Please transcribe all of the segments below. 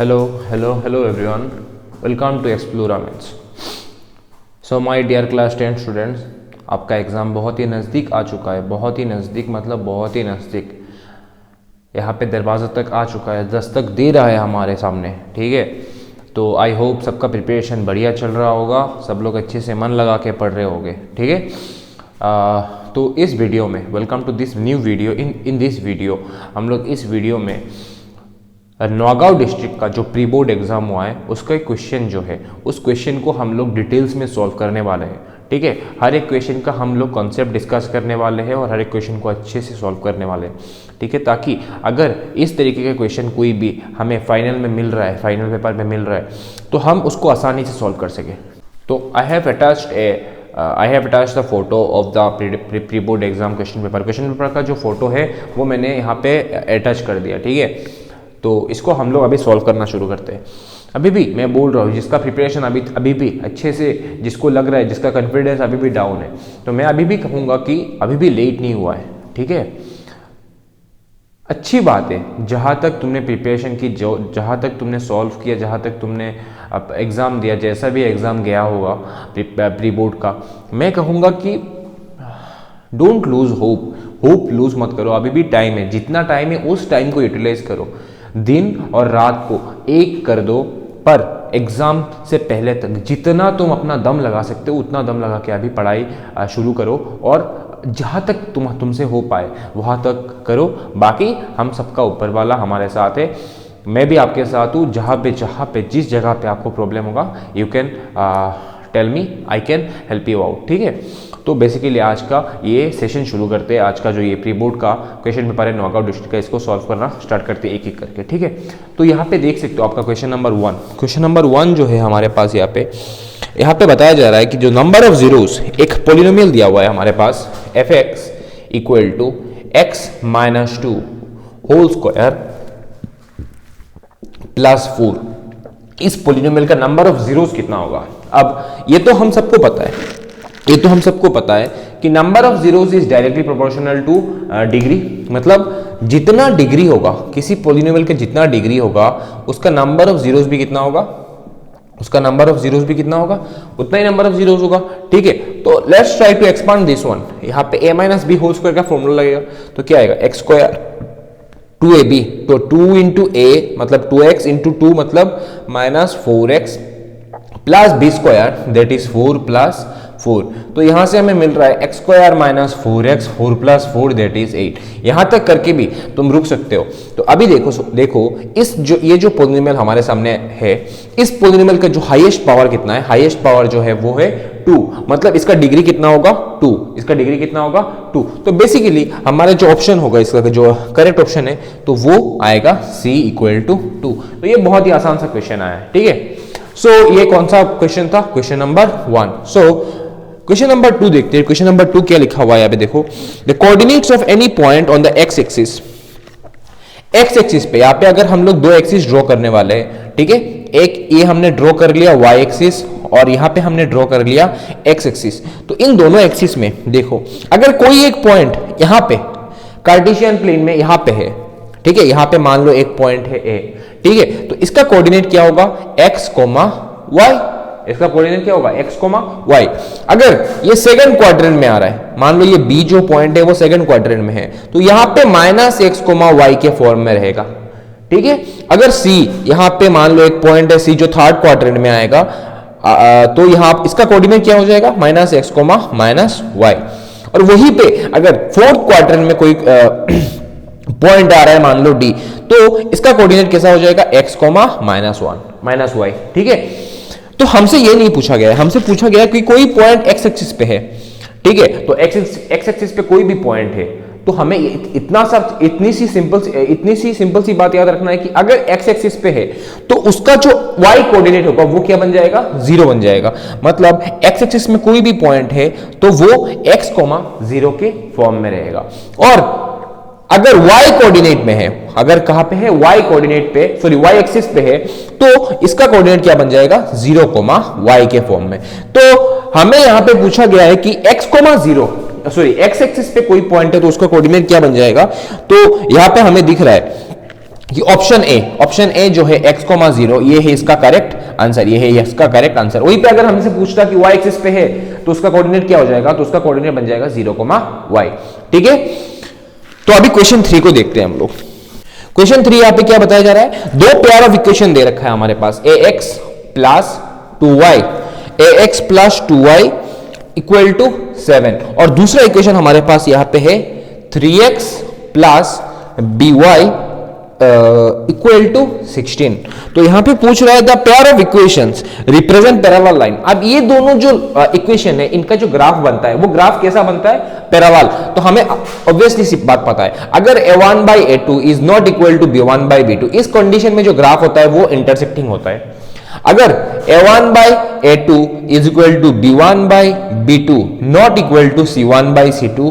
Hello everyone. Welcome to Explora Maths. So my dear class 10 students, आपका exam बहुत ही नज़दीक आ चुका है। बहुत ही नज़दीक मतलब बहुत ही नज़दीक, यहाँ पे दरवाज़ा तक आ चुका है, दस्तक दे रहा है हमारे सामने। ठीक है, तो आई होप सबका प्रिपरेशन बढ़िया चल रहा होगा, सब लोग अच्छे से मन लगा के पढ़ रहे होंगे। ठीक है, तो इस वीडियो में welcome to this new video. In this video हम लोग इस वीडियो में नौगांव डिस्ट्रिक्ट का जो प्री बोर्ड एग्जाम हुआ है उसका एक क्वेश्चन जो है, उस क्वेश्चन को हम लोग डिटेल्स में सॉल्व करने वाले हैं। ठीक है, हर एक क्वेश्चन का हम लोग कॉन्सेप्ट डिस्कस करने वाले हैं और हर एक क्वेश्चन को अच्छे से सॉल्व करने वाले हैं। ठीक है, ताकि अगर इस तरीके का क्वेश्चन कोई भी हमें फाइनल में मिल रहा है, फाइनल पेपर में मिल रहा है, तो हम उसको आसानी से सॉल्व कर सकें। तो I have attached the photo of the pre board exam question paper का जो फोटो है वो मैंने यहाँ पे अटैच कर दिया। ठीक है, तो इसको हम लोग अभी सॉल्व करना शुरू करते हैं। अभी भी मैं बोल रहा हूँ, जिसका प्रिपरेशन अभी भी अच्छे से, जिसको लग रहा है, जिसका कॉन्फिडेंस अभी भी डाउन है, तो मैं अभी भी कहूँगा कि अभी भी लेट नहीं हुआ है। ठीक है, अच्छी बात है, जहाँ तक तुमने प्रिपरेशन की, जहाँ तक तुमने सॉल्व किया, जहाँ तक तुमने एग्ज़ाम दिया, जैसा भी एग्ज़ाम गया होगा प्री बोर्ड का, मैं कहूँगा कि डोंट लूज होप लूज मत करो। अभी भी टाइम है, जितना टाइम है उस टाइम को यूटिलाइज करो, दिन और रात को एक कर दो, पर एग्ज़ाम से पहले तक जितना तुम अपना दम लगा सकते हो उतना दम लगा के अभी पढ़ाई शुरू करो, और जहाँ तक तुमसे हो पाए वहाँ तक करो। बाकी हम सबका ऊपर वाला हमारे साथ है, मैं भी आपके साथ हूँ। जहाँ पे जिस जगह पे आपको प्रॉब्लम होगा, you can tell me, I can help you out. ठीक है, तो बेसिकली आज का ये सेशन शुरू करते हैं। आज का जो ये प्री बोर्ड का क्वेश्चन पेपर है नौगांव डिस्ट्रिक्ट का, इसको सॉल्व करना स्टार्ट करते हैं एक एक करके। ठीक है, तो यहाँ पे देख सकते हो आपका क्वेश्चन नंबर वन जो है हमारे पास यहाँ पे बताया जा रहा है कि जो नंबर ऑफ जीरोस, एक पोलिनोमियल दिया हुआ है हमारे पास, f(x) equal to x-2 whole square plus 4। इस पोलिनोमियल का नंबर ऑफ जीरोस कितना होगा? अब ये तो हम सबको पता है कि number of zeros is directly proportional two degree. मतलब जितना डिग्री होगा किसी पोलिनोमियल के, जितना डिग्री होगा उसका नंबर ऑफ जीरोस भी कितना होगा, उतना ही नंबर ऑफ जीरोस होगा। ठीक है, तो let's try to expand this one. यहाँ पे a minus B whole square का फॉर्मूला लगेगा, तो क्या आएगा? x स्क्वायर 2ab, तो 2 इंटू ए मतलब 2x इंटू 2 मतलब minus 4x plus B square that is 4 plus 4। तो यहां से हमें मिल रहा है x square minus 4x 4 plus 4 that is 8। यहां तक करके भी तुम रुक सकते हो। तो अभी देखो ये जो पोलिनोमियल हमारे सामने है, इस पोलिनोमियल का जो हाईएस्ट पावर कितना है? हाईएस्ट पावर जो है वो है 2, मतलब इसका डिग्री कितना होगा? 2। तो बेसिकली हमारा जो ऑप्शन होगा, इसका जो करेक्ट ऑप्शन है, तो वो आएगा C इक्वल टू 2। तो ये बहुत ही आसान सा क्वेश्चन आया है। ठीक है, सो ये कौन सा क्वेश्चन था? Question number 1। So question number 2 देखते हैं। क्वेश्चन नंबर 2 क्या लिखा हुआ है यहाँ पे देखो, the coordinates of any point on the x axis पे, यहाँ पे अगर हम लोग दो एक्सिस ड्रॉ करने वाले हैं, ठीक है, एक ये हमने ड्रॉ कर लिया y एक्सिस और यहाँ पे हमने ड्रॉ कर लिया x एक्सिस। तो इन दोनों एक्सिस में देखो, अगर कोई एक पॉइंट यहाँ पे कार्टेशियन प्लेन में यहाँ पे है, ठीक है, यहाँ पे मान लो एक पॉइंट है A, ठीक है, तो इसका कोऑर्डिनेट क्या होगा? x, y। इसका कोऑर्डिनेट क्या होगा? x, y। अगर ये सेकंड क्वाड्रेंट में आ रहा है, मान लो ये B जो पॉइंट है वो सेकंड क्वाड्रेंट में है, तो यहाँ पे माइनस x, y के फॉर्म में रहेगा। ठीक है, अगर C यहाँ पे मान लो एक पॉइंट है C जो थर्ड क्वाड्रेंट में आएगा, तो यहाँ इसका कोऑर्डिनेट क्या हो जाएगा? Minus x, minus y। और वहीं पे अगर फोर्थ क्वाड्रेंट में कोई पॉइंट आ रहा है, मान लो D, तो इसका कोऑर्डिनेट कैसा हो जाएगा? x, minus 1 minus y। ठीक है, तो हमसे ये नहीं पूछा गया है, हमसे पूछा गया कि कोई पॉइंट x एक्सिस पे है। ठीक है, तो x एक्सिस पे कोई भी पॉइंट है, तो हमें इतनी सी सिंपल सी बात याद रखना है कि अगर x एक्सिस पे है तो उसका जो y कोऑर्डिनेट होगा वो क्या बन जाएगा? 0 बन जाएगा। मतलब x एक्सिस में कोई भी पॉइंट है तो वो x, 0 के फॉर्म में रहेगा। और अगर y कोऑर्डिनेट में है, अगर कहां पे है? y कोऑर्डिनेट पे, सॉरी y एक्सिस पे है, तो इसका कोऑर्डिनेट क्या बन जाएगा? 0, y के फॉर्म में। तो हमें यहां पे पूछा गया है कि x, 0, x एक्सिस पे कोई पॉइंट है तो उसका कोऑर्डिनेट क्या बन जाएगा? तो यहां पे हमें दिख रहा है कि ऑप्शन ए जो है x,0 ये है इसका करेक्ट आंसर, ये है इसका करेक्ट आंसर। वहीं पे अगर हमसे पूछता कि y एक्सिस पे है तो उसका कोऑर्डिनेट क्या हो जाएगा, तो उसका कोऑर्डिनेट बन जाएगा 0,y। ठीक है, तो अभी क्वेश्चन 3 को देखते हैं हम लोग। क्वेश्चन 3 यहां पे क्या बताया जा रहा है, दो पेयर ऑफ इक्वेशन दे रखा है हमारे पास, ax plus 2y, ax plus 2y equal to 7, और दूसरा इक्वेशन हमारे पास यहां पे है 3x plus by equal to 16। तो यहां पे पूछ रहा है the pair of equations represent parallel line. अब ये दोनों जो इक्वेशन है इनका जो ग्राफ बनता है वो ग्राफ कैसा बनता है, पैरेलल। तो हमें ऑब्वियसली सी बात पता है, अगर a1 by a2 is not equal to b1 by b2, इस कंडीशन में जो ग्राफ होता है वो इंटरसेक्टिंग होता है। अगर a1 by a2 is equal to b1 by b2 not equal to c1 by c2,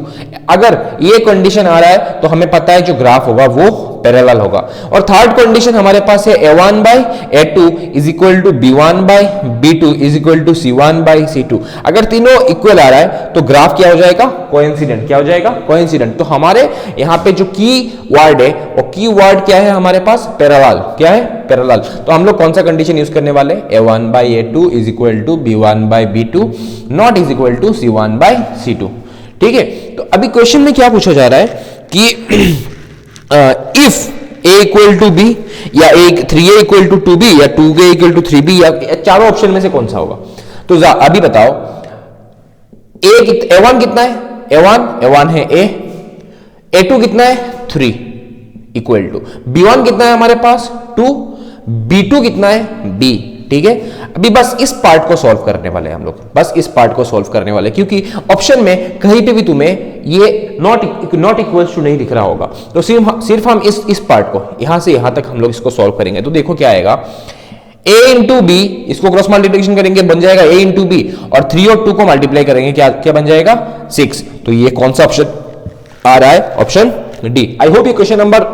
अगर ये कंडीशन आ रहा है तो हमें पता है जो ग्राफ होगा वो पैरेलल होगा। और थर्ड कंडीशन हमारे पास है a1 by a2 is equal to b1 by b2 is equal to c1 by c2। अगर तीनों इक्वल आ रहा है तो ग्राफ क्या हो जाएगा, कोइंसिडेंट। क्या हो जाएगा, कोइंसिडेंट। तो हमारे यहाँ पे जो की वर्ड है वो की वर्ड क्या है हमारे पास, पैरेलल। क्या है, पैरेलल। तो हम लोग कौन सा कंडीशन यूज करने वाले, a1 by a2 is equal to b1 by b2 not is equal to c1 by c2। ठीक है, तो अभी क्वेश्चन में क्या पूछा जा रहा है कि if a equal to B, या 3a इक्वल टू 2b, या 2a इक्वल टू 3b, या चारों ऑप्शन में से कौन सा होगा। तो अभी बताओ, a1 कितना है, a1 है a, a2 कितना है 3 इक्वल टू, b1 कितना है हमारे पास 2, b2 कितना है b। ठीक है, अभी बस इस पार्ट को सॉल्व करने वाले हैं हम लोग, बस इस पार्ट को सॉल्व करने वाले, क्योंकि ऑप्शन में कहीं पे भी तुम्हें ये नॉट इक्वल्स टू नहीं दिख रहा होगा। तो सिर्फ हम इस पार्ट को यहां से यहां तक हम लोग इसको सॉल्व करेंगे। तो देखो क्या आएगा, a इंटू बी, इसको क्रॉस मल्टीप्लिकेशन करेंगे बन जाएगा a इंटू बी, और 3 और 2 को मल्टीप्लाई करेंगे क्या बन जाएगा 6। तो ये कौन सा ऑप्शन आ रहा है, ऑप्शन डी। आई होप ये क्वेश्चन नंबर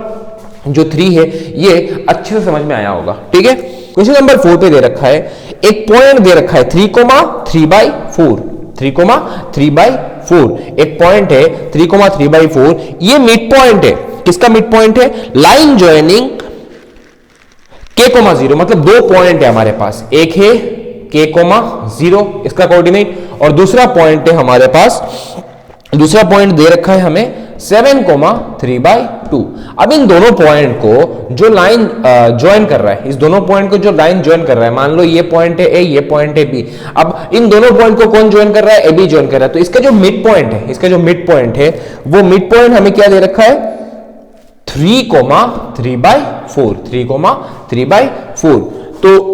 जो 3 है ये अच्छे से समझ में आया होगा। ठीक है, क्वेश्चन नंबर 4 पे दे रखा है, एक पॉइंट दे रखा है 3,3/4, 3,3/4 एक पॉइंट है 3,3/4। ये मिड पॉइंट है, किसका मिड पॉइंट है, लाइन ज्वाइनिंग k,0, मतलब दो पॉइंट है हमारे पास, एक है k,0 इसका कोऑर्डिनेट, और दूसरा पॉइंट है हमारे पास, दूसरा पॉइंट दे रखा है हमें 7,3/2। अब इन दोनों पॉइंट को जो लाइन ज्वाइन कर रहा है, इस दोनों पॉइंट को जो लाइन ज्वाइन कर रहा है, मान लो ये पॉइंट है ए, ये पॉइंट है बी। अब इन दोनों पॉइंट को कौन ज्वाइन कर रहा है, ए बी ज्वाइन कर रहा है। तो इसका जो मिड पॉइंट है, इसका जो मिड पॉइंट है वो मिड पॉइंट हमें क्या दे रखा है, 3,3/4, 3,3/4। तो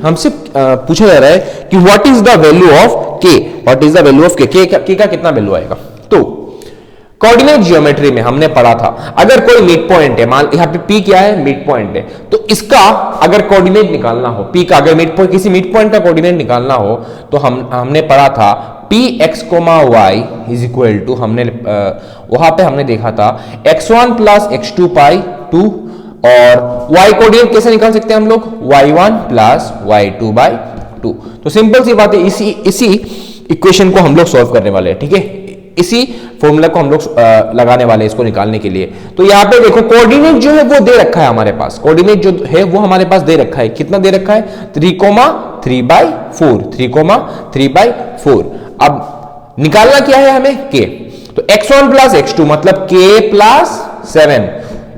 हमसे पूछा जा रहा है कि what is the value of K, what is the value of K का कितना वैल्यू आएगा। तो कोऑर्डिनेट ज्योमेट्री में हमने पढ़ा था, अगर कोई मिड पॉइंट है, मान यहाँ पे P क्या है, मिड पॉइंट है, तो इसका अगर कोऑर्डिनेट निकालना हो, P का अगर मिड पॉइंट, किसी मिड पॉइंट का कोऑर्डिनेट निकालना हो, तो हमने पढ़ा था Px, y is equal to, हमने वहां पे हमने देखा था x1 प्लस x2/2, और y कोऑर्डिनेट कैसे निकाल सकते हैं हम लोग, y1 प्लस y2/2। तो सिंपल सी बात है, इसी इक्वेशन को हम लोग सॉल्व करने वाले हैं। ठीक है, इसी फॉर्मूला को हम लोग लगाने वाले हैं इसको निकालने के लिए। तो यहाँ पे देखो कोऑर्डिनेट जो है वो दे रखा है हमारे पास, कोऑर्डिनेट जो है वो हमारे पास दे रखा है, कितना दे रखा है, 3,3/4, 3,3/4। अब निकालना क्या है हमें, k। तो x1 प्लस x2 मतलब k प्लस 7,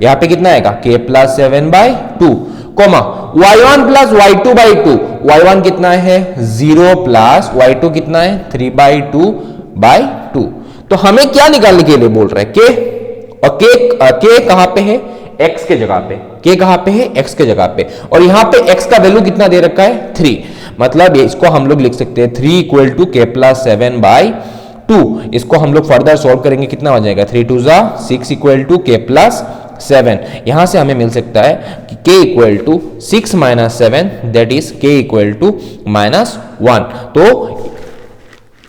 यहाँ पे कितना आएगा, k plus 7/2, coma y1 plus y2/2, y1 कितना है 0 प्लस y2 कितना है 3/2/2। तो हमें क्या निकालने के लिए बोल रहा है, k, और k कहां पे है, x के जगह पे, k कहां पे है, x के जगह पे, और यहां पे x का वैल्यू कितना दे रखा है 3, मतलब इसको हम लोग लिख सकते हैं 3 इक्वल टू k प्लस 7/2। इसको हम लोग फर्दर सॉल्व करेंगे, कितना हो जाएगा, 3 2 6 इक्वल टू k प्लस 7। यहां से हमें मिल सकता है कि k equal to 6 minus 7, that is k equal to -1। तो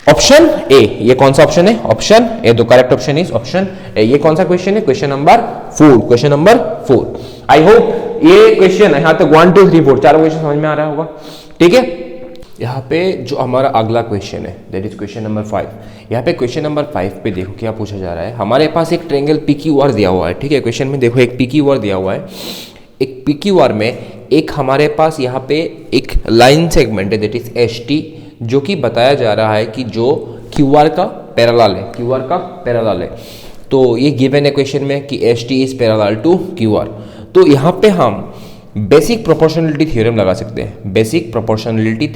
ऑप्शन ए, ये कौन सा ऑप्शन है, ऑप्शन ए। तो करेक्ट ऑप्शन इज ऑप्शन ए। ये कौन सा क्वेश्चन है, question number 4, question number 4। I hope ये क्वेश्चन यहां तक 1 2 3 4 चारों क्वेश्चन समझ में आ रहा होगा। ठीक है, यहाँ पे जो हमारा अगला क्वेश्चन है दैट इज क्वेश्चन नंबर 5। यहाँ पे क्वेश्चन नंबर 5 पे देखो क्या पूछा जा रहा है, हमारे पास एक ट्रायंगल पी क्यू आर दिया हुआ है। ठीक है, क्वेश्चन में देखो एक पी क्यू आर दिया हुआ है, एक PQR में एक हमारे पास यहाँ पे एक लाइन सेगमेंट है दैट इज ST, जो कि बताया जा रहा है कि जो QR का पैरेलल है, QR का पैरेलल है। तो ये गिवन है क्वेश्चन में कि ST is parallel to QR। तो यहाँ पे हम बेसिक प्रोपोर्शनलिटी थ्योरम लगा सकते हैं, बेसिक प्रोपोर्शनलिटी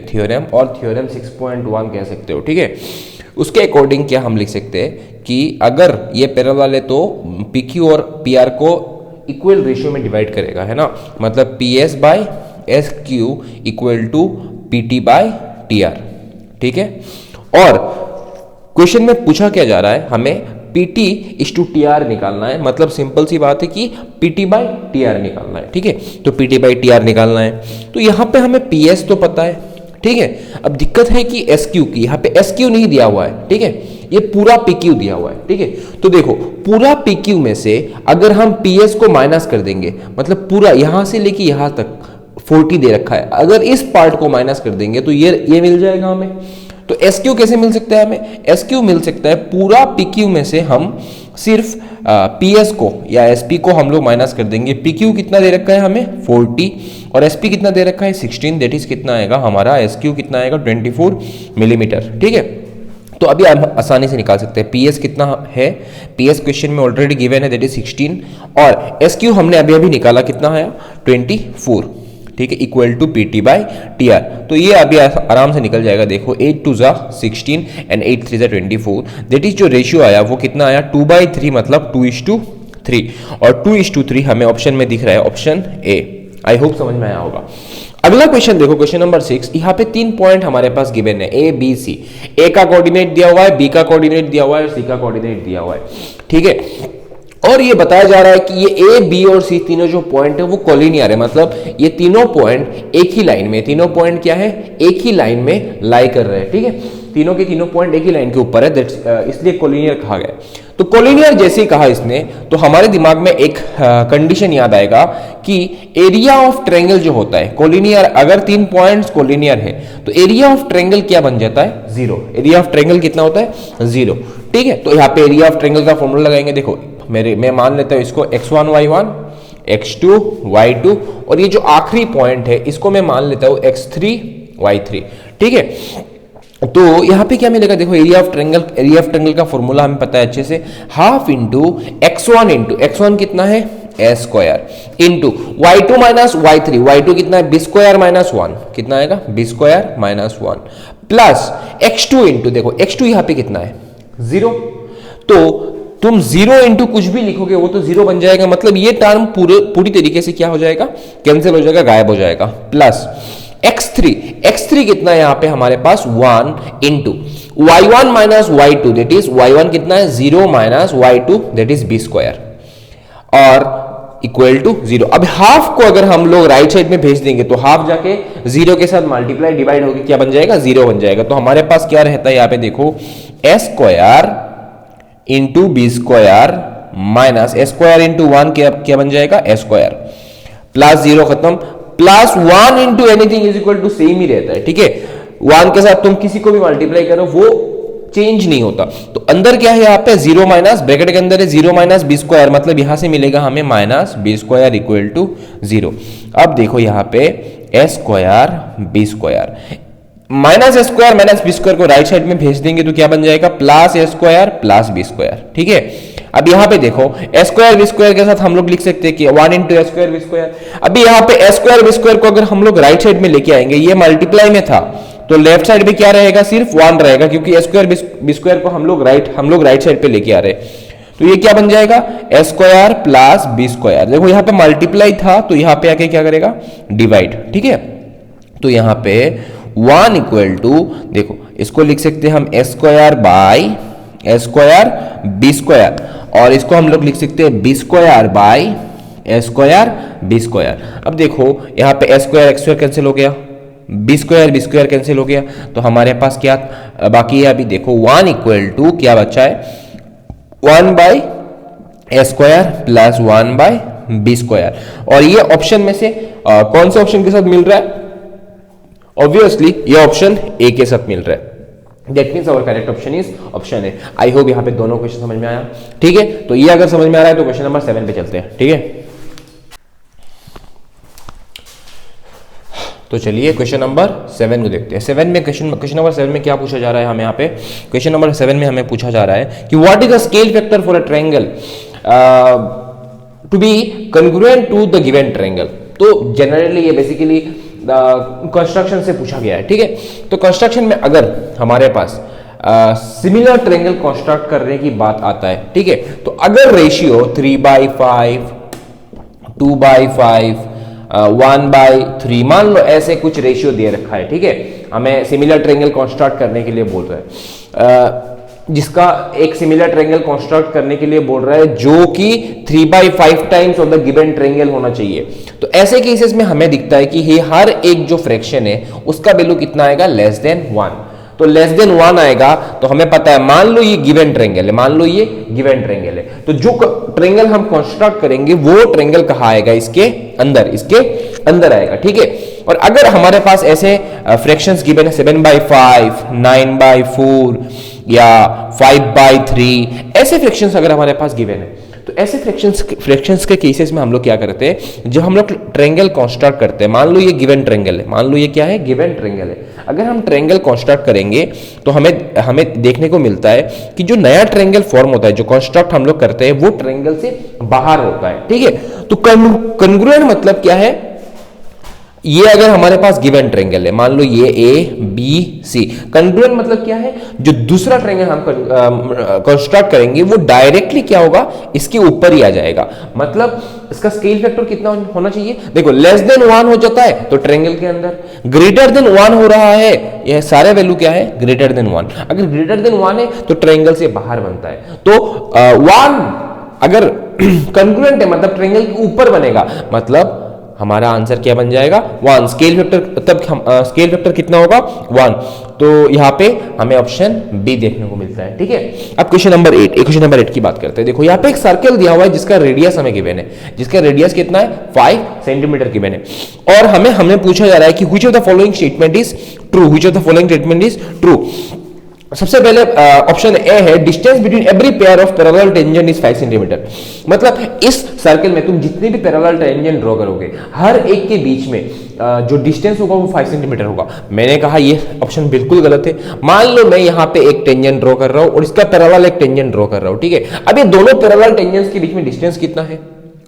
थ्योरम और थ्योरम 6.1 कह सकते हो, ठीक है। उसके अकॉर्डिंग क्या हम लिख सकते हैं कि अगर ये पैरेलल है तो PQ और PR को इक्वल रेशियो में डिवाइड करेगा, है ना, मतलब PS by SQ equal to PT by TR, ठीक है। और क्वेश्चन में पूछा क्या जा रहा है, हमें PT इस टू TR निकालना है, मतलब सिंपल सी बात है कि PT बाई TR निकालना है, ठीक है। तो PT बाई TR निकालना है, तो यहाँ पे हमें PS तो पता है, ठीक है। अब दिक्कत है कि SQ की, यहाँ पे SQ नहीं दिया हुआ है, ठीक है, ये पूरा PQ दिया हुआ है, ठीक है। तो देखो पूरा PQ में से अगर हम PS को माइनस कर देंगे, मतलब पूरा यहाँ से लेके यहाँ तक 40 दे रखा है, अगर इस पार्ट को माइनस कर देंगे तो ये मिल जाएगा हमें। तो SQ कैसे मिल सकता है हमें, SQ मिल सकता है पूरा PQ में से हम सिर्फ PS को या SP को हम लोग माइनस कर देंगे। PQ कितना दे रखा है हमें 40 और SP कितना दे रखा है 16, दैट इज कितना आएगा हमारा SQ कितना आएगा 24 मिलीमीटर, ठीक है। तो अभी हम आसानी से निकाल सकते हैं PS कितना है, PS क्वेश्चन में ऑलरेडी गिवन है दैट इज 16 और SQ हमने अभी अभी निकाला कितना है 24, ठीक है, equal to PT by TR। तो ये अभी आराम से निकल जाएगा, देखो 8 2 जा 16 एंड 8 3 जा 24, दैट इज जो रेशियो आया वो कितना आया 2/3, मतलब 2:3 और 2:3 हमें ऑप्शन में दिख रहा है, ऑप्शन A। आई होप समझ में आया होगा। अगला क्वेश्चन देखो, क्वेश्चन नंबर 6, यहाँ पे 3 पॉइंट हमारे पास गिवन है A B C। A का कोऑर्डिनेट दिया हुआ है, B का कोऑर्डिनेट दिया हुआ है और C का कोऑर्डिनेट दिया हुआ है, ठीक है। और ये बताया जा रहा है कि ये A B और C तीनों जो पॉइंट है वो कोलिनियर है, मतलब ये तीनों पॉइंट एक ही लाइन में, तीनों पॉइंट क्या है एक ही लाइन में लाई कर रहे हैं, ठीक है। तीनों के तीनों पॉइंट एक ही लाइन के ऊपर है, इसलिए कोलिनियर कहा गया। तो कोलिनियर जैसे ही कहा इसने, तो हमारे दिमाग में एक कंडीशन याद आएगा कि एरिया ऑफ ट्रायंगल जो होता है कोलिनियर, अगर 3 पॉइंट्स कोलिनियर है तो एरिया ऑफ ट्रायंगल क्या बन जाता है 0। एरिया ऑफ ट्रायंगल कितना होता है 0, ठीक है। तो यहाँ पे एरिया ऑफ ट्रायंगल का फॉर्मूला लगाएंगे, देखो मैं मान लेता हूं इसको x1 y1 x2 y2 और ये जो आखिरी पॉइंट है इसको मैं मान लेता हूं x3 y3, ठीक है। तो यहां पे क्या मिलेगा, देखो एरिया ऑफ ट्रायंगल का फॉर्मूला हमें पता है अच्छे से, हाफ इंटू x1 कितना है a square into y2 minus y3 कितना है b स्क्वायर माइनस 1, कितना आएगा b square minus 1 plus x2 into, देखो x2 यहां पे कितना है 0, तो तुम 0 इंटू कुछ भी लिखोगे वो तो 0 बन जाएगा, मतलब ये टर्म पूरी तरीके से क्या हो जाएगा कैंसिल हो जाएगा, गायब हो जाएगा। प्लस x3 कितना है यहाँ पे हमारे पास 1 into y1 minus y2 that is y1 कितना है 0 minus y2 that is b square और इक्वल टू 0। अब हाफ को अगर हम लोग राइट साइड में भेज देंगे तो हाफ जाके 0 के साथ मल्टीप्लाई डिवाइड होकर क्या बन जाएगा 0 बन जाएगा। तो हमारे पास क्या रहता है यहाँ पे देखो a square into B square minus A square into 1 क्या बन जाएगा ए स्क्वायर प्लस 0 खत्म, plus 1 into anything is equal to same ही रहता है, ठीक है। 1 के साथ तुम किसी को भी मल्टीप्लाई करो वो चेंज नहीं होता। तो अंदर क्या है यहाँ पे 0 माइनस ब्रैकेट के अंदर है 0 माइनस बी स्क्वायर, मतलब यहां से मिलेगा हमें minus B square equal to 0। अब देखो यहाँ पे A square B square minus A square minus B square को राइट साइड में भेज देंगे तो क्या बन जाएगा plus A square plus B square, ठीक है। अब यहाँ पे देखो ए स्क्वायर बी स्क्वायर के साथ हम लोग लिख सकते हैं कि 1 इंटू ए स्क्वायर बी स्क्वायर। अभी यहाँ पे ए स्क्वायर बी स्क्वायर को अगर हम लोग राइट साइड में लेके आएंगे, ये मल्टीप्लाई में था तो लेफ्ट साइड में क्या रहेगा सिर्फ 1 रहेगा, क्योंकि ए स्क्वायर बी स्क्वायर को हम लोग राइट साइड पे लेके आ रहे हैं। तो ये क्या बन जाएगा A square plus B square. देखो यहाँ पे मल्टीप्लाई था तो यहाँ पे आके क्या करेगा डिवाइड, ठीक है। तो यहाँ पे 1 इक्वल टू, देखो इसको लिख सकते हैं हम A square by A square B square और इसको हम लोग लिख सकते हैं B square by A square B square. अब देखो यहाँ पे A square X square cancel हो गया, बी स्क्वायर कैंसिल हो गया, तो हमारे पास क्या बाकी है अभी देखो 1 इक्वल टू क्या बचा है 1 by A square plus 1 by B square. और ये ऑप्शन में से कौन से ऑप्शन के साथ मिल रहा है, ऑब्वियसली ये ऑप्शन ए के साथ मिल रहा है। That means our correct option is option A. I hope यहाँ पे दोनों क्वेश्चन समझ में आया, ठीक है। तो ये अगर समझ में आ रहा है तो क्वेश्चन नंबर 7 पे चलते हैं, ठीक है। तो चलिए क्वेश्चन नंबर 7 को देखते हैं। 7 में क्वेश्चन नंबर 7 में क्या पूछा जा रहा है हमें यहाँ पे, क्वेश्चन नंबर 7 में हमें पूछा जा रहा है कि what is the scale factor for a triangle to be congruent to the given triangle. तो जनरली ये बेसिकली कंस्ट्रक्शन से पूछा गया है, ठीक है। तो कंस्ट्रक्शन में अगर हमारे पास सिमिलर ट्रायंगल कंस्ट्रक्ट करने की बात आता है, ठीक है, तो अगर रेशियो 3/5, 2/5, 1/3 मान लो ऐसे कुछ रेशियो दे रखा है, ठीक है, हमें सिमिलर ट्रायंगल कंस्ट्रक्ट करने के लिए बोल रहा है, जिसका एक सिमिलर ट्रायंगल कंस्ट्रक्ट करने के लिए बोल रहा है जो कि 3/5 times of the given triangle होना चाहिए। तो ऐसे केसेस में हमें दिखता है कि ये हर एक जो फ्रैक्शन है उसका वैल्यू कितना आएगा, लेस देन 1। तो लेस देन 1 आएगा तो हमें पता है, मान लो ये गिवन ट्रायंगल है, मान लो ये गिवन ट्रायंगल है, तो जो ट्रायंगल हम कंस्ट्रक्ट करेंगे वो ट्रायंगल कहाँ आएगा, इसके अंदर आएगा, ठीक है। और अगर हमारे पास ऐसे फ्रैक्शंस गिवन है 7/5, 9/4 या 5/3, ऐसे फ्रैक्शंस अगर हमारे पास गिवन है, तो ऐसे फ्रैक्शंस के केसेस में हम लोग क्या करते हैं, जब हम लोग ट्रायंगल कंस्ट्रक्ट करते हैं, मान लो ये गिवन ट्रायंगल है, मान लो ये क्या है, गिवन ट्रायंगल है, अगर हम ट्रायंगल कंस्ट्रक्ट करेंगे तो हमें देखने को मिलता है कि जो नया ट्रायंगल फॉर्म होता है, जो कंस्ट्रक्ट हम लोग करते हैं, वो ट्रायंगल से बाहर होता है, ठीक है। तो कॉन्ग्रुएंट मतलब क्या है, ये अगर हमारे पास गिवन ट्रायंगल है, मान लो ये ABC, कॉन्ग्रुएंट मतलब क्या है, जो दूसरा ट्रायंगल हम कंस्ट्रक्ट करेंगे वो डायरेक्टली क्या होगा, इसके ऊपर ही आ जाएगा। मतलब इसका स्केल फैक्टर कितना होना चाहिए, देखो लेस देन 1 हो जाता है तो ट्रायंगल के अंदर, ग्रेटर देन 1 हो रहा है, यह सारे वैल्यू क्या है, ग्रेटर देन 1। अगर ग्रेटर देन 1 है तो ट्रायंगल से बाहर बनता है। तो 1 अगर कॉन्ग्रुएंट है मतलब ट्रायंगल के ऊपर बनेगा, मतलब हमारा आंसर क्या बन जाएगा, 1। स्केल फैक्टर तब स्केल फैक्टर कितना होगा, 1। तो यहाँ पे हमें ऑप्शन बी देखने को मिलता है, ठीक है। अब क्वेश्चन नंबर 8 की बात करते हैं। देखो यहाँ पे एक सर्कल दिया हुआ है जिसका रेडियस हमें गिवन है, जिसका रेडियस कितना है, 5 सेंटीमीटर गिवन है, और हमें पूछा जा रहा है कि which of the following statement is true, which of the following statement is true. सबसे पहले ऑप्शन ए है, distance between every pair of parallel tangent is 5 centimetre. मतलब इस सर्कल में तुम जितने भी पैरेलल टेंजेंट ड्रॉ करोगे, हर एक के बीच में जो डिस्टेंस होगा वो 5 सेंटीमीटर होगा। मैंने कहा ये ऑप्शन बिल्कुल गलत है। मान लो मैं यहाँ पे एक टेंजेंट ड्रॉ कर रहा हूं और इसका पैरेलल एक टेंजेंट ड्रॉ कर रहा हूं, ठीक है। अब ये दोनों पैरेलल टेंजेंट्स के बीच में डिस्टेंस कितना है,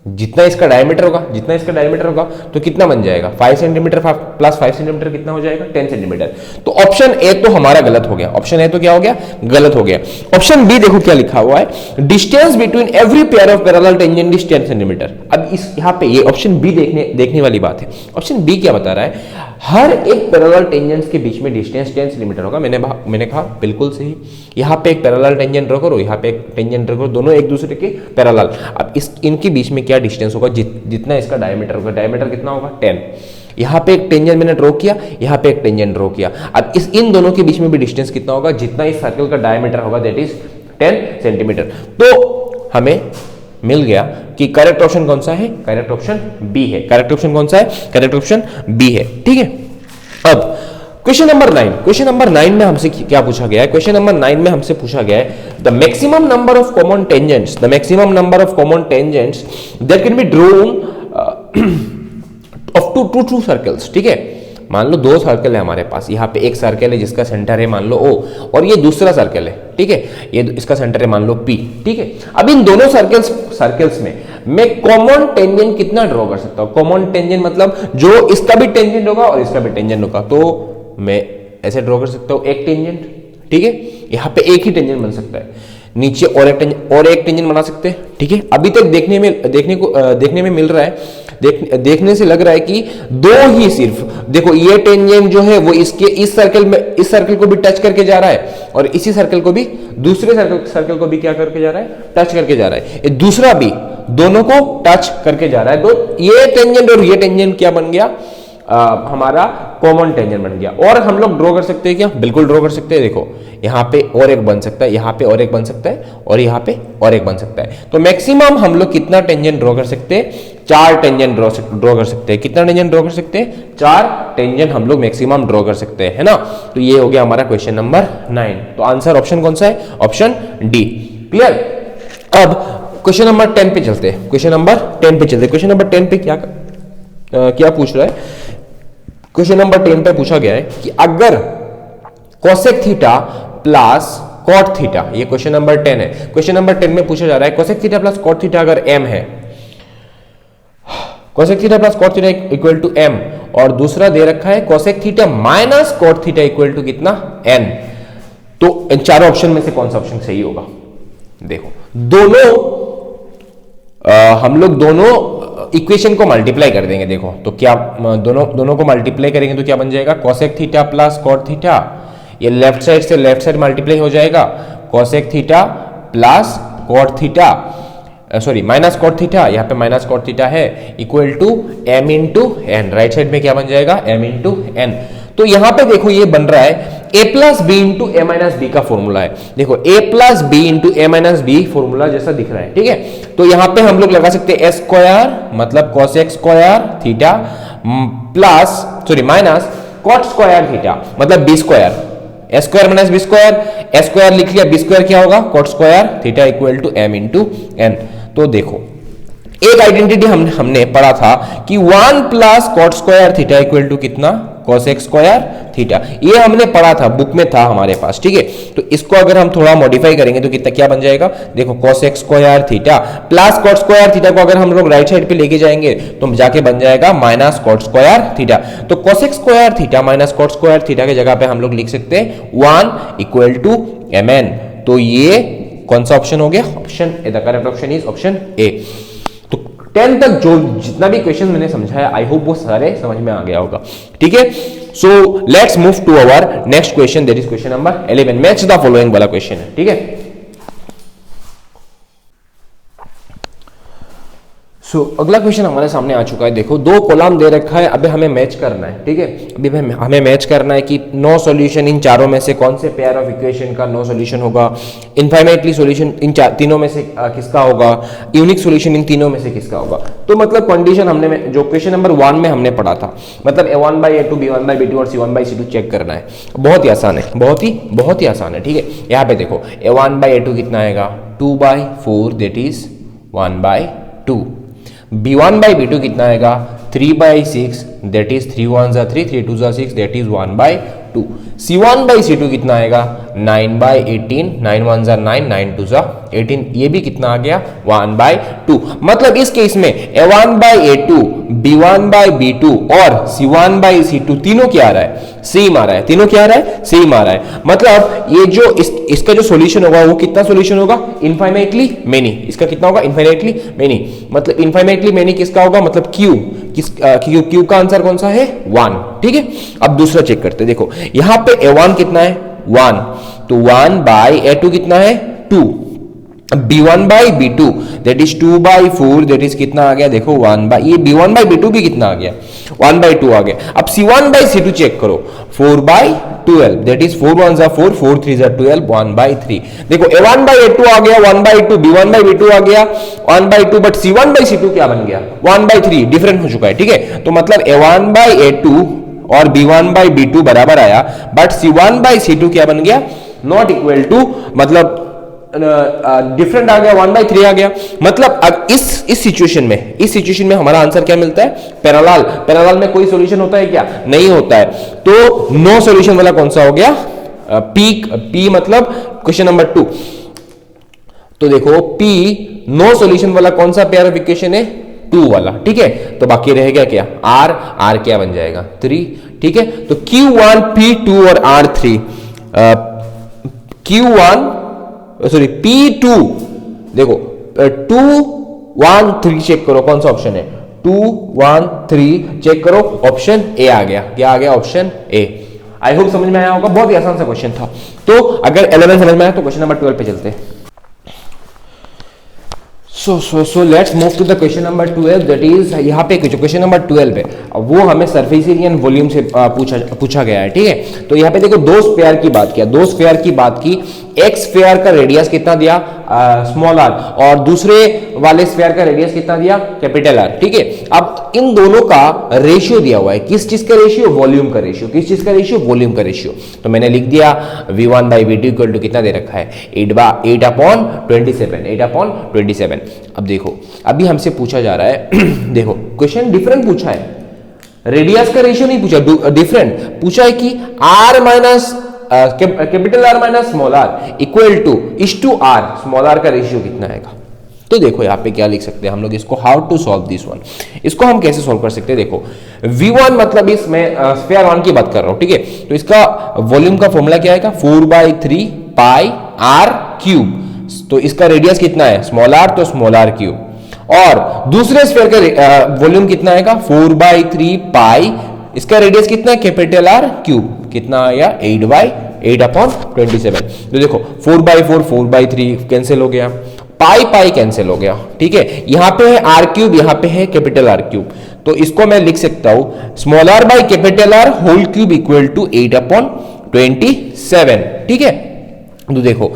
जितना इसका डायमीटर होगा, तो कितना बन जाएगा, 5 सेंटीमीटर प्लस 5 सेंटीमीटर कितना हो जाएगा, 10 सेंटीमीटर। तो ऑप्शन ए तो हमारा गलत हो गया, ऑप्शन ए तो क्या हो गया, गलत हो गया। ऑप्शन बी देखो क्या लिखा हुआ है, distance between every pair of parallel tangent is 10 centimetre. अब इस यहाँ पे ये ऑप्शन बी देखने वाली बात है। ऑप्शन बी क्या बता रहा है, हर एक पैरेलल टेंजेंट्स के बीच में डिस्टेंस 10 सेंटीमीटर होगा। मैंने कहा बिल्कुल सही। यहाँ पे एक पैरेलल टेंजेंट ड्रॉ करो, यहाँ पे एक टेंजेंट ड्रॉ करो, दोनों एक दूसरे के पैरेलल। अब इनके बीच में क्या डिस्टेंस होगा, जितना इसका डायमीटर होगा, डायमीटर कितना होगा, 10। यहाँ पे एक टेंजेंट मैंने ड्रॉ किया, यहाँ पे एक टेंजेंट ड्रॉ किया। अब इन दोनों के बीच में भी डिस्टेंस कितना होगा, जितना इस सर्कल का डायमीटर होगा, दैट इज 10 सेंटीमीटर। तो हमें मिल गया कि करेक्ट ऑप्शन कौन सा है, करेक्ट ऑप्शन बी है। करेक्ट ऑप्शन कौन सा है, करेक्ट ऑप्शन बी है, ठीक है। अब क्वेश्चन नंबर 9 में हमसे क्या पूछा गया है, क्वेश्चन नंबर 9 में हमसे पूछा गया है, the maximum number of common tangents that can be drawn of two true circles, ठीक है। मान लो दो सर्कल है हमारे पास, यहाँ पे एक सर्कल है जिसका सेंटर है मान लो O, और ये दूसरा सर्कल है, ठीक है, ये इसका सेंटर है मान लो P, ठीक है। अब इन दोनों सर्कल्स में मैं कॉमन टेंजेंट कितना ड्रॉ कर सकता हूं, कॉमन टेंजेंट मतलब जो इसका भी टेंजेंट होगा और इसका भी टेंजेंट होगा, तो मैं ऐसे ड्रॉ कर सकता हूं एक टेंजेंट, ठीक है। यहाँ पे एक ही टेंजेंट बन सकता है, नीचे और एक टेंजेंट बना सकते हैं, ठीक है। अभी तक देखने में मिल रहा है, देखने से लग रहा है कि दो ही सिर्फ, देखो ये टेंजेंट जो है वो इस सर्कल को भी टच करके जा रहा है, और इसी सर्कल को भी दूसरे सर्कल को भी क्या करके जा रहा है, टच करके जा रहा है। ये दूसरा भी दोनों को टच करके जा रहा है, तो ये टेंजेंट और ये टेंजेंट क्या बन गया, हमारा कॉमन टेंजेंट बन गया। और हम लोग ड्रॉ कर सकते हैं क्या, बिल्कुल ड्रॉ कर सकते हैं। देखो यहाँ पे और एक बन सकता है, यहाँ पे और एक बन सकता है, और यहाँ पे और एक बन सकता है। तो मैक्सिमम हम लोग कितना टेंजेंट ड्रॉ कर सकते हैं, 4 टेंजेंट ड्रॉ कर सकते हैं। कितना टेंजेंट ड्रॉ कर सकते हैं, 4 टेंजेंट हम लोग मैक्सिमम ड्रॉ कर सकते हैं, है ना। तो ये हो गया हमारा क्वेश्चन नंबर 9। तो आंसर ऑप्शन कौन सा है, ऑप्शन डी। क्लियर। अब क्वेश्चन नंबर 10 पे चलते हैं। क्वेश्चन नंबर 10 पे क्या पूछ रहा है, क्वेश्चन नंबर 10 पे पूछा गया है कि अगर cosec theta plus cot theta, ये क्वेश्चन नंबर 10 है। क्वेश्चन नंबर 10 में पूछा जा रहा है cosec theta plus cot theta अगर m है, cosec theta plus cot theta equal to m, और दूसरा दे रखा है cosec theta minus cot theta equal to कितना n, तो इन चारों ऑप्शन में से कौन सा ऑप्शन सही होगा? देखो दोनों हम लोग दोनों इक्वेशन को मल्टीप्लाई कर देंगे। देखो तो क्या दोनों को मल्टीप्लाई करेंगे तो क्या बन जाएगा? Cosec theta plus cot theta, ये लेफ्ट साइड से लेफ्ट साइड मल्टीप्लाई हो जाएगा, cosec theta plus cot theta, sorry minus cot theta, यहाँ पे माइनस कॉट थीटा है, equal to m into N. Right side में क्या बन जाएगा? m into N. तो यहां पे देखो ये बन रहा है a plus B into A minus B का फॉर्मूला है। देखो a plus B into A minus B formula जैसा दिख रहा है, ठीक है। तो यहां पे हम लोग लगा सकते हैं s स्क्वायर मतलब cosec square theta plus sorry minus cot square theta मतलब B square, A square minus B square, A square लिख लिया, बी स्क्वायर क्या होगा? Cot square theta equal to m into N. तो देखो एक आइडेंटिटी हमने पढ़ा था कि 1 plus cot square theta equal to कितना? कोसेक स्क्वायर थीटा, ये हमने पढ़ा था, बुक में था हमारे पास, ठीक है। तो इसको अगर हम थोड़ा मॉडिफाई करेंगे तो कितना क्या बन जाएगा? देखो cosec square theta plus cot square theta को अगर हम लोग राइट साइड पे लेके जाएंगे तो जाके बन जाएगा माइनस कॉट स्क्वायर थीटा। तो cosec square theta minus cot square theta की जगह पे हम लोग लिख सकते हैं 1 इक्वल टू mn। तो ये कौन सा ऑप्शन हो गया? Option A, the correct option is option ए। तो 10 तक जो जितना भी क्वेश्चन मैंने समझाया आई होप वो सारे समझ में आ गया होगा, ठीक है। So let's move to our next question, that is question number 11। Match the following वाला क्वेश्चन है, ठीक है। सो अगला क्वेश्चन हमारे सामने आ चुका है। देखो दो कॉलम दे रखा है, अभी हमें मैच करना है, ठीक है। अभी हमें मैच करना है कि नो सॉल्यूशन इन चारों में से कौन से पेयर ऑफ इक्वेशन का नो सॉल्यूशन होगा, इनफाइनाइटली सॉल्यूशन इन तीनों में से किसका होगा, यूनिक सॉल्यूशन इन तीनों में से किसका होगा। तो मतलब कंडीशन हमने जो क्वेश्चन नंबर 1 में हमने पढ़ा था, मतलब a1/a2 b1/b2 और c1/c2 चेक करना है। बहुत ही आसान है, बहुत ही आसान है, ठीक है। यहाँ पे देखो a1/a2 कितना आएगा? 2/4 दैट इज 1/2। b1/b2 कितना आएगा? 3/6 that is 3 1 3 3 2 6 that is 1/2। c1/c2 कितना आएगा? 9/18 9 1 9 9 2 18, ये भी कितना आ गया? 1/2। मतलब इस केस में a1/a2 b1/b2 और c1/c2 तीनों क्या आ रहा है? सेम आ रहा है। तीनों क्या आ रहा है? सेम आ रहा है। मतलब ये जो इसका जो सॉल्यूशन होगा वो कितना सॉल्यूशन होगा? Infinitely many. इसका कितना होगा? Infinitely many. मतलब इनफाइनाइटली मेनी किसका होगा? मतलब क्यू का आंसर कौन सा है? 1, ठीक है। अब दूसरा चेक करते हैं। देखो यहां पे a1 कितना है? 1, तो 1/a2 कितना है? 2। b1/b2 that is 2/4 that is कितना आ गया? देखो 1 ये b1/b2 भी कितना आ गया? 1/2 आ गया। अब c1/c2 चेक करो, 4/12 दैट इज 4 1 4 4 3 12 1/3। देखो a1/a2 आ गया 1/2, b1/b2 आ गया 1/2, बट c1/c2 क्या बन गया? 1/3, डिफरेंट हो चुका है, ठीक है। तो मतलब a1/a2 और b1/b2 बराबर आया, बट c1/c2 क्या बन गया? नॉट इक्वल टू, मतलब डिफरेंट आ गया, 1/3 आ गया। मतलब अब इस सिचुएशन में हमारा आंसर क्या मिलता है? पैरेलल में कोई सॉल्यूशन होता है क्या? नहीं होता है। तो नो सॉल्यूशन वाला कौन सा हो गया? पी मतलब क्वेश्चन नंबर 2। तो देखो पी नो सॉल्यूशन वाला कौन सा पेयर ऑफ इक्वेशन है? 2 वाला, ठीक है। तो बाकी रह गया क्या? आर क्या बन जाएगा? 3, ठीक है। तो Q1 P2 और R3, Q1 सॉरी P2, देखो 2 1 3 चेक करो कौन सा ऑप्शन है? 2 1 3 चेक करो, ऑप्शन ए आ गया। क्या आ गया? Option A. आई होप समझ में आया होगा, बहुत ही आसान सा क्वेश्चन था। तो अगर 11 समझ में आया तो क्वेश्चन नंबर 12 पे चलते हैं। So let's move to the question number 12, that is यहाँ पे क्वेश्चन नंबर 12 है, वो हमें सरफेस एरिया एंड वॉल्यूम से पूछा गया है, ठीक है। तो यहाँ पे देखो दो स्फीयर की बात किया, दो स्फीयर की बात की। एक स्फीयर का रेडियस कितना दिया? स्मॉल आर, और दूसरे वाले स्फीयर का रेडियस कितना दिया? कैपिटल आर, ठीक है। अब इन दोनों का रेशियो दिया हुआ है। किस चीज का रेशियो? वॉल्यूम का रेशियो। किस चीज का रेशियो? वॉल्यूम का रेशियो। तो मैंने लिख दिया v1/v2 इक्वल टू कितना दे रखा है? 8/27। अब देखो अभी हमसे पूछा जा रहा है देखो क्वेश्चन डिफरेंट पूछा है, रेडियस का रेशियो नहीं पूछा, डिफरेंट पूछा है कि R minus capital R minus small R equal to is to R, small R का रेशियो कितना आएगा। तो देखो यहाँ पे क्या लिख सकते हैं हम लोग इसको, how to solve this one. इसको हम कैसे सॉल्व कर सकते हैं, देखो V1 मतलब इसमें स्फीयर 1 की बात कर रहा हूं, ठीक है। तो इसका वॉल्यूम का फॉर्मूला क्या आएगा, 4/3 पाई आर क्यूब। तो इसका रेडियस कितना है, स्मॉल आर, तो स्मॉल आर क्यूब। और दूसरे स्फीयर का वॉल्यूम कितना आएगा, 4/3 पाई, इसका रेडियस कितना है, कैपिटल आर क्यूब, कितना आया 8/8/27। तो देखो 4/4 4/3 कैंसिल हो गया, पाई पाई कैंसिल हो गया, ठीक है। यहां पे है आर क्यूब, यहां पे है कैपिटल आर क्यूब, तो इसको मैं लिख सकता हूं small R by capital R whole cube equal to 8/27, ठीक है। तो देखो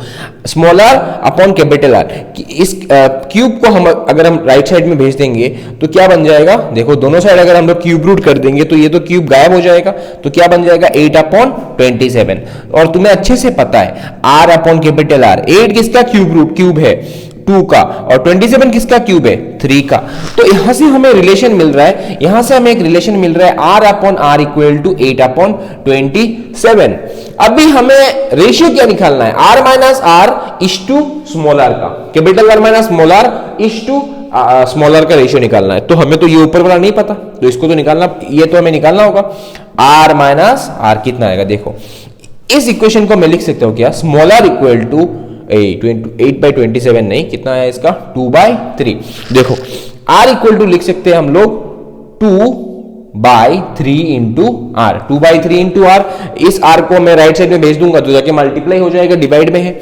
small R upon capital R, इस क्यूब को हम अगर हम राइट साइड में भेज देंगे तो क्या बन जाएगा, देखो दोनों साइड अगर हम लोग क्यूब रूट कर देंगे तो ये तो क्यूब गायब हो जाएगा, तो क्या बन जाएगा 8/27। और तुम्हें अच्छे से पता है आर अपॉन कैपिटल आर, 8 किसका क्यूब है 2 का, और 27 किसका क्यूब है 3 का। तो यहां से हमें रिलेशन मिल रहा है, यहां से हमें एक रिलेशन मिल रहा है R upon R equal to 8/27। अभी हमें रेशियो क्या निकालना है, R minus R is to small R का, capital R minus small R is to small R का रेशियो निकालना है। तो हमें तो ये ऊपर वाला नहीं पता, तो इसको तो निकालना, ये तो हमें निकालना होगा। आर माइनस आर कितना आएगा, देखो इस इक्वेशन को मैं लिख सकता हूं क्या, स्मॉल आर इक्वल टू 8/27 नहीं, कितना है इसका 2/3। देखो r इक्वल टू लिख सकते हैं हम लोग 2/3 इंटू आर, 2/3 इंटू आर। इस r को मैं राइट साइड में भेज दूंगा तो जाके मल्टीप्लाई हो जाएगा, डिवाइड में है।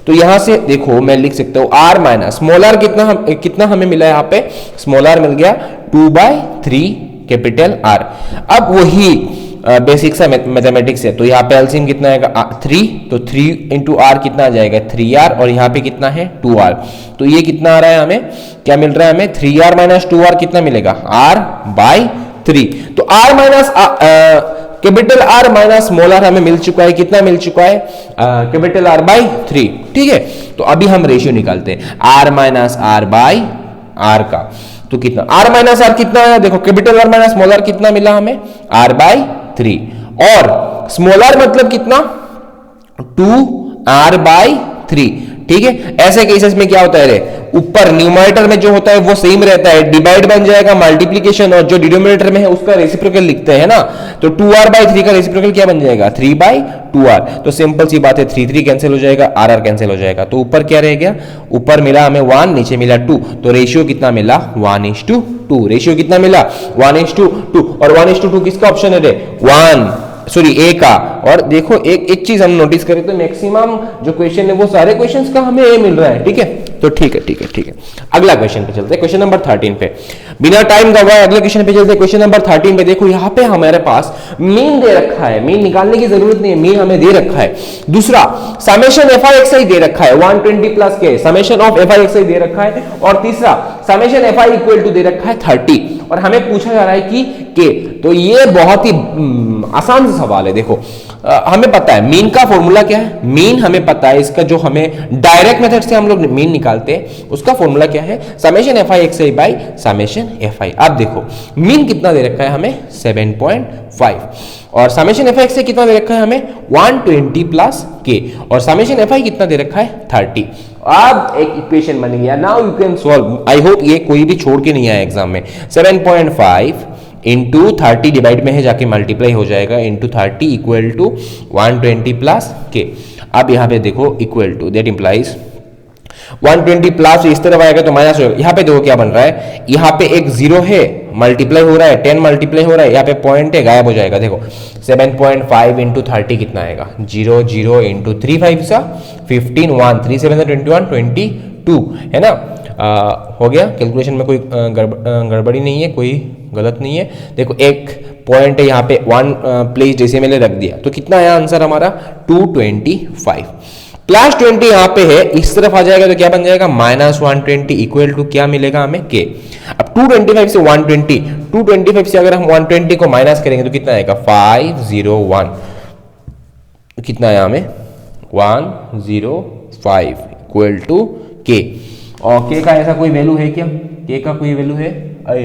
तो यहां से देखो मैं लिख सकता हूं r माइनस स्मॉल आर कितना हमें मिला है, यहाँ पे स्मॉल आर मिल गया 2/3 कैपिटल आर। अब वही बेसिक सा मैथमेटिक्स है, तो यहाँ पे एलसीएम कितना आएगा 3, तो 3 इंटू आर कितना आ जाएगा 3r, और यहाँ पे कितना है 2r। तो ये कितना आ रहा है, हमें क्या मिल रहा है, हमें 3r माइनस 2r कितना मिलेगा r/3। तो r minus capital R minus small R हमें मिल चुका है, कितना मिल चुका है कैपिटल r/3, ठीक है। तो अभी हम रेशियो निकालते हैं r माइनस r/r का, तो कितना r माइनस आर कितना है, देखो capital R minus small R कितना मिला हमें r/3, और स्मॉल आर मतलब कितना 2r/3, ठीक है। ऐसे केसेस में क्या होता है रे, ऊपर न्यूमरेटर में जो होता है वो सेम रहता है, डिवाइड बन जाएगा मल्टीप्लिकेशन, और जो डिनोमिनेटर में है उसका रेसिप्रोकल लिखते हैं ना, तो 2r/3 का रेसिप्रोकल क्या बन जाएगा 3/2r। तो सिंपल सी बात है, 3 कैंसिल हो जाएगा, r कैंसिल हो जाएगा, तो ऊपर क्या रह गया, ऊपर मिला हमें 1, नीचे मिला 2, तो रेशियो कितना मिला 1:2, रेशियो कितना मिला 1:2, और 1:2 किसका ऑप्शन है रे, 1 सॉरी ए का। और देखो एक चीज हम नोटिस करें तो मैक्सिमम जो क्वेश्चन है वो सारे क्वेश्चंस का हमें ए मिल रहा है, ठीक है। तो ठीक है। अगला क्वेश्चन पे चलते हैं, क्वेश्चन नंबर 13 पे, बिना टाइम गवाए अगले क्वेश्चन पे चलते हैं। क्वेश्चन नंबर 13 पे देखो यहाँ पे हमारे पास मीन दे रखा है, मीन निकालने की जरूरत नहीं है, मीन हमें दे रखा है। दूसरा समेशन fi दे रखा है 120 प्लस के, समेशन ऑफ fi दे रखा है। और तीसरा समेशन fi इक्वल टू दे रखा है 30, और हमें पूछा जा रहा है कि के। तो ये बहुत ही आसान सा सवाल है। देखो हमें पता है मीन का फॉर्मूला क्या है, मीन हमें पता है, इसका जो हमें डायरेक्ट मेथड से हम लोग मीन निकालते हैं उसका फॉर्मूला क्या है, summation fi by summation fi। अब देखो मीन कितना दे रखा है हमें 7.5, और समेशन fi कितना दे रखा है हमें 120 प्लस के, और समेशन fi कितना दे रखा है 30। अब एक इक्वेशन बन गया, now you can solve. I hope ये कोई भी छोड़ के नहीं आया एग्जाम में। 7.5 इंटू 30 डिवाइड में है, जाके मल्टीप्लाई हो जाएगा, इंटू 30 इक्वल टू 120 प्लस के। अब यहाँ पे देखो इक्वल टू, दैट इंप्लाइज 120 प्लस इस तरफ आएगा तो माइनस होगा। यहाँ पे देखो क्या बन रहा है, यहाँ पे एक जीरो है, मल्टीप्लाई हो रहा है, 10 मल्टीप्लाई हो रहा है, यहाँ पे पॉइंट है, गायब हो जाएगा। देखो 7.5 इंटू 30 कितना आएगा, 0 0 इंटू 3 5 सा 15 1 3 7 21 22 है ना। हो गया, कैलकुलेशन में कोई गड़बड़ी नहीं है, कोई गलत नहीं है। देखो एक पॉइंट है यहाँ पे 1 प्लेस डेसिमल रख दिया, तो कितना आया आंसर हमारा 225 प्लस 20 यहाँ पे है, इस तरफ आ जाएगा तो क्या बन जाएगा माइनस 120 इक्वल टू क्या मिलेगा हमें के। अब 225 से 120, 225 से अगर हम 120 को माइनस करेंगे तो कितना आएगा 501, कितना आया हमें 105 इक्वल टू के। और के का ऐसा कोई वैल्यू है क्या, के का कोई वैल्यू है, अरे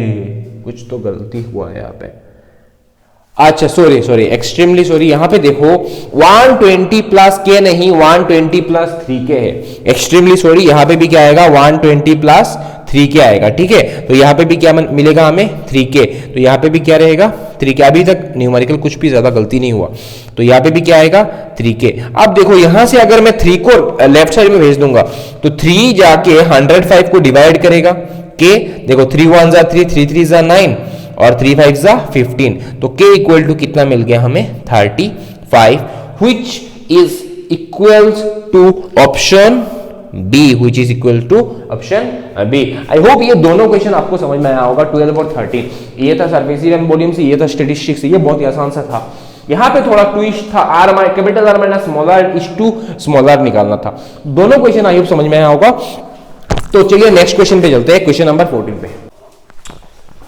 कुछ तो गलती हुआ है यहाँ पे, अच्छा सॉरी एक्सट्रीमली सॉरी, यहाँ पे देखो 120 प्लस के नहीं 120 प्लस 3 के है। एक्सट्रीमली सॉरी, यहाँ पे भी क्या आएगा 120 प्लस 3 के आएगा। ठीक है, तो यहाँ पे भी क्या मिलेगा हमें 3 के, तो यहाँ पे भी क्या रहेगा 3 के। अभी तक न्यूमेरिकल कुछ भी ज्यादा गलती नहीं हुआ, तो यहाँ पे भी क्या आएगा 3 के। अब देखो यहाँ से अगर मैं 3 को लेफ्ट साइड में भेज दूंगा तो 3 जाके 105 को डिवाइड करेगा के, देखो 3 1 जा 3, 3 3 जा 9 और 3 5 जा 15, तो k इक्वल टू कितना मिल गया हमें 35, which is equals to option B, which is equal to option B। I hope ये दोनों क्वेश्चन आपको समझ में आया होगा। 12 और 13 ये था सरफेस एरिया एंड वॉल्यूम से, ये था स्टैटिस्टिक्स से, ये बहुत ही आसान सा था। यहाँ पे थोड़ा ट्विस्ट था, capital R minus small R is to small R निकालना था। दोनों क्वेश्चन आई होप समझ में आया होगा। तो चलिए नेक्स्ट क्वेश्चन पे चलते हैं, क्वेश्चन नंबर 14 पे।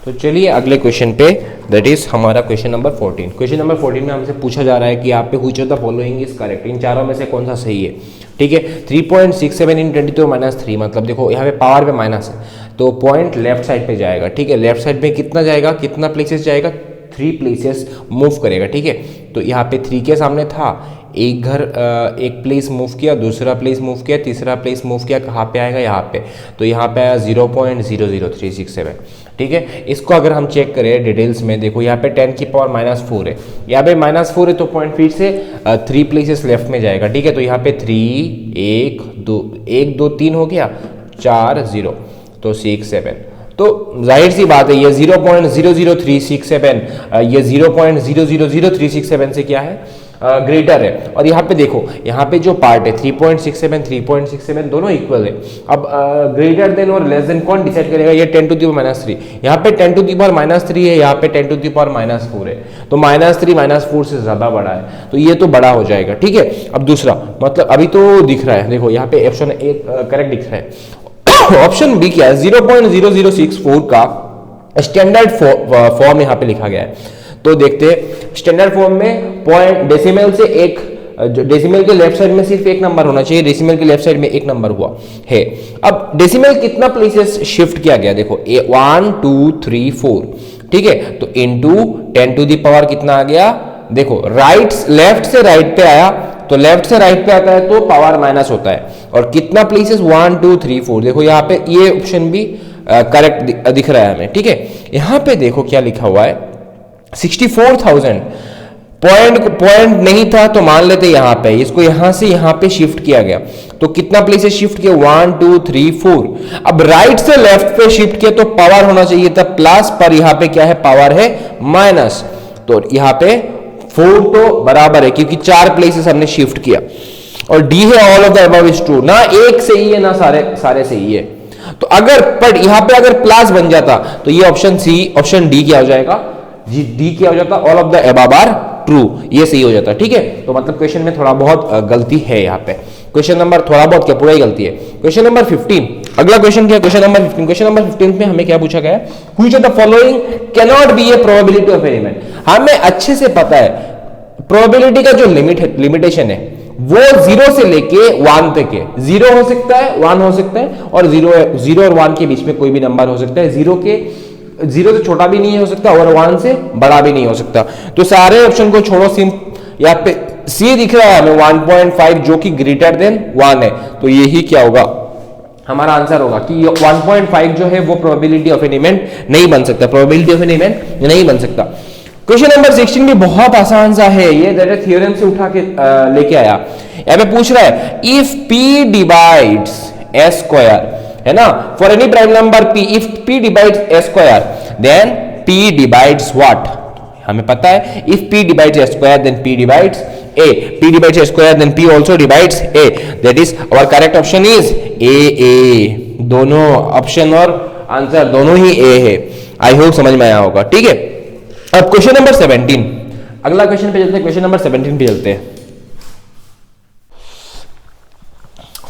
तो चलिए अगले क्वेश्चन पे, दैट इज हमारा क्वेश्चन नंबर 14। क्वेश्चन नंबर 14 में हमसे पूछा जा रहा है कि आप पे which of the following is correct, इन चारों में से कौन सा सही है। ठीक है, 3.67 इन 22 माइनस 3, मतलब देखो यहाँ पे पावर पे माइनस है तो पॉइंट लेफ्ट साइड पे जाएगा। ठीक है, लेफ्ट साइड में कितना जाएगा, कितना प्लेसेस जाएगा, 3 प्लेसेस मूव करेगा। ठीक है, तो यहाँ पे 3 के सामने था, एक घर एक प्लेस मूव किया, दूसरा प्लेस मूव किया, तीसरा प्लेस मूव किया, कहाँ पे आएगा यहाँ पे, तो यहाँ पे आया 0.00367। ठीक है, इसको अगर हम चेक करें डिटेल्स में, देखो यहाँ पे 10 की पावर -4 है, यहाँ पे -4 है तो पॉइंट फिर से 3 प्लेसेस लेफ्ट में जाएगा। ठीक है, तो यहाँ पे 3 1 2 3 हो गया, 4 0 तो 6 7, तो जाहिर सी बात है ये 0.00367 ये 0.000367 से क्या है ग्रेटर है। और यहाँ पे देखो, यहाँ पे जो पार्ट है 3.67 दोनों इक्वल है। अब ग्रेटर देन और लेस देन कौन डिसाइड करेगा, ये 10 टू द पावर -3, यहाँ पे 10 टू द पावर -3 है, यहाँ पे 10 टू द पावर -4 है, तो -3 -4 से ज्यादा बड़ा है, तो ये तो बड़ा हो जाएगा। ठीक है, अब दूसरा मतलब अभी तो दिख रहा है, देखो यहाँ पे ऑप्शन ए करेक्ट दिख रहा है। ऑप्शन बी क्या है, 0.0064 का स्टैंडर्ड फॉर्म यहाँ पे लिखा गया है। तो देखते हैं स्टैंडर्ड फॉर्म में पॉइंट डेसिमल से एक, डेसिमल के लेफ्ट साइड में सिर्फ एक नंबर होना चाहिए, डेसिमल के लेफ्ट साइड में एक नंबर हुआ है। अब डेसिमल कितना प्लेसेस शिफ्ट किया गया, देखो 1 2 3 4। ठीक है, तो इनटू 10 टू द पावर कितना आ गया, देखो राइट लेफ्ट से राइट पे आया, तो लेफ्ट से राइट पे आता है तो पावर माइनस होता है, और कितना प्लेसेस 1 2 3 4, देखो यहाँ पे ये ऑप्शन भी करेक्ट दिख रहा है हमें। ठीक है, यहाँ पे देखो क्या लिखा हुआ है 64,000, पॉइंट नहीं था तो मान लेते यहाँ पे, इसको यहाँ से यहाँ पे शिफ्ट किया गया, तो कितना प्लेसेस शिफ्ट किया 1 2 3 4। अब राइट से लेफ्ट पे शिफ्ट किया तो पावर होना चाहिए था प्लस, पर यहाँ पे क्या है पावर है माइनस, तो यहाँ पे 4 तो बराबर है क्योंकि 4 प्लेसेस हमने शिफ्ट किया। और डी है all of the above is true, ना एक सही है ना सारे सही है। तो अगर पर यहाँ पे अगर प्लस बन जाता तो ये ऑप्शन डी क्या हो जाएगा, जी डी क्या हो जाता, all of the above are true, ये सही हो जाता। ठीक है, तो मतलब क्वेश्चन में थोड़ा बहुत गलती है यहाँ पे, क्वेश्चन नंबर थोड़ा बहुत क्या पूरा ही गलती है। क्वेश्चन नंबर 15, अगला क्वेश्चन क्या, क्वेश्चन नंबर 15। क्वेश्चन नंबर 15 में हमें क्या पूछा गया है, which of the following can not be A probability of element. हमें अच्छे से पता है प्रोबेबिलिटी का जो लिमिटेशन है वो 0 से लेके 1 तक है, 0 हो सकता है 1 हो सकता है, और 0 और 1 के बीच में कोई भी नंबर हो सकता है, 0 से छोटा भी नहीं हो सकता और 1 से बड़ा भी नहीं हो सकता। तो सारे ऑप्शन को छोड़ो, यहाँ पे सी दिख रहा है हमें 1.5 जो कि ग्रेटर देन 1 है, तो यही क्या होगा हमारा आंसर होगा कि 1.5 जो है वो प्रोबेबिलिटी ऑफ एलिमेंट नहीं बन सकता, प्रोबेबिलिटी ऑफ एलिमेंट नहीं बन सकता। क्वेश्चन नंबर 16 भी बहुत आसान सा है, ये दैट थ्योरम से उठा के लेके आया। यहाँ पे पूछ रहा है if p divides s square, है ना, for any prime number p, if p divides s square then p divides what. हमें पता है if p divides s square then p divides a, p divides s square then p also divides a, that is our correct option is a। दोनों ऑप्शन और answer दोनों ही a है। I hope समझ में आया होगा। ठीक है, अब क्वेश्चन नंबर 17, अगला क्वेश्चन पे चलते हैं, क्वेश्चन नंबर 17 पे चलते हैं।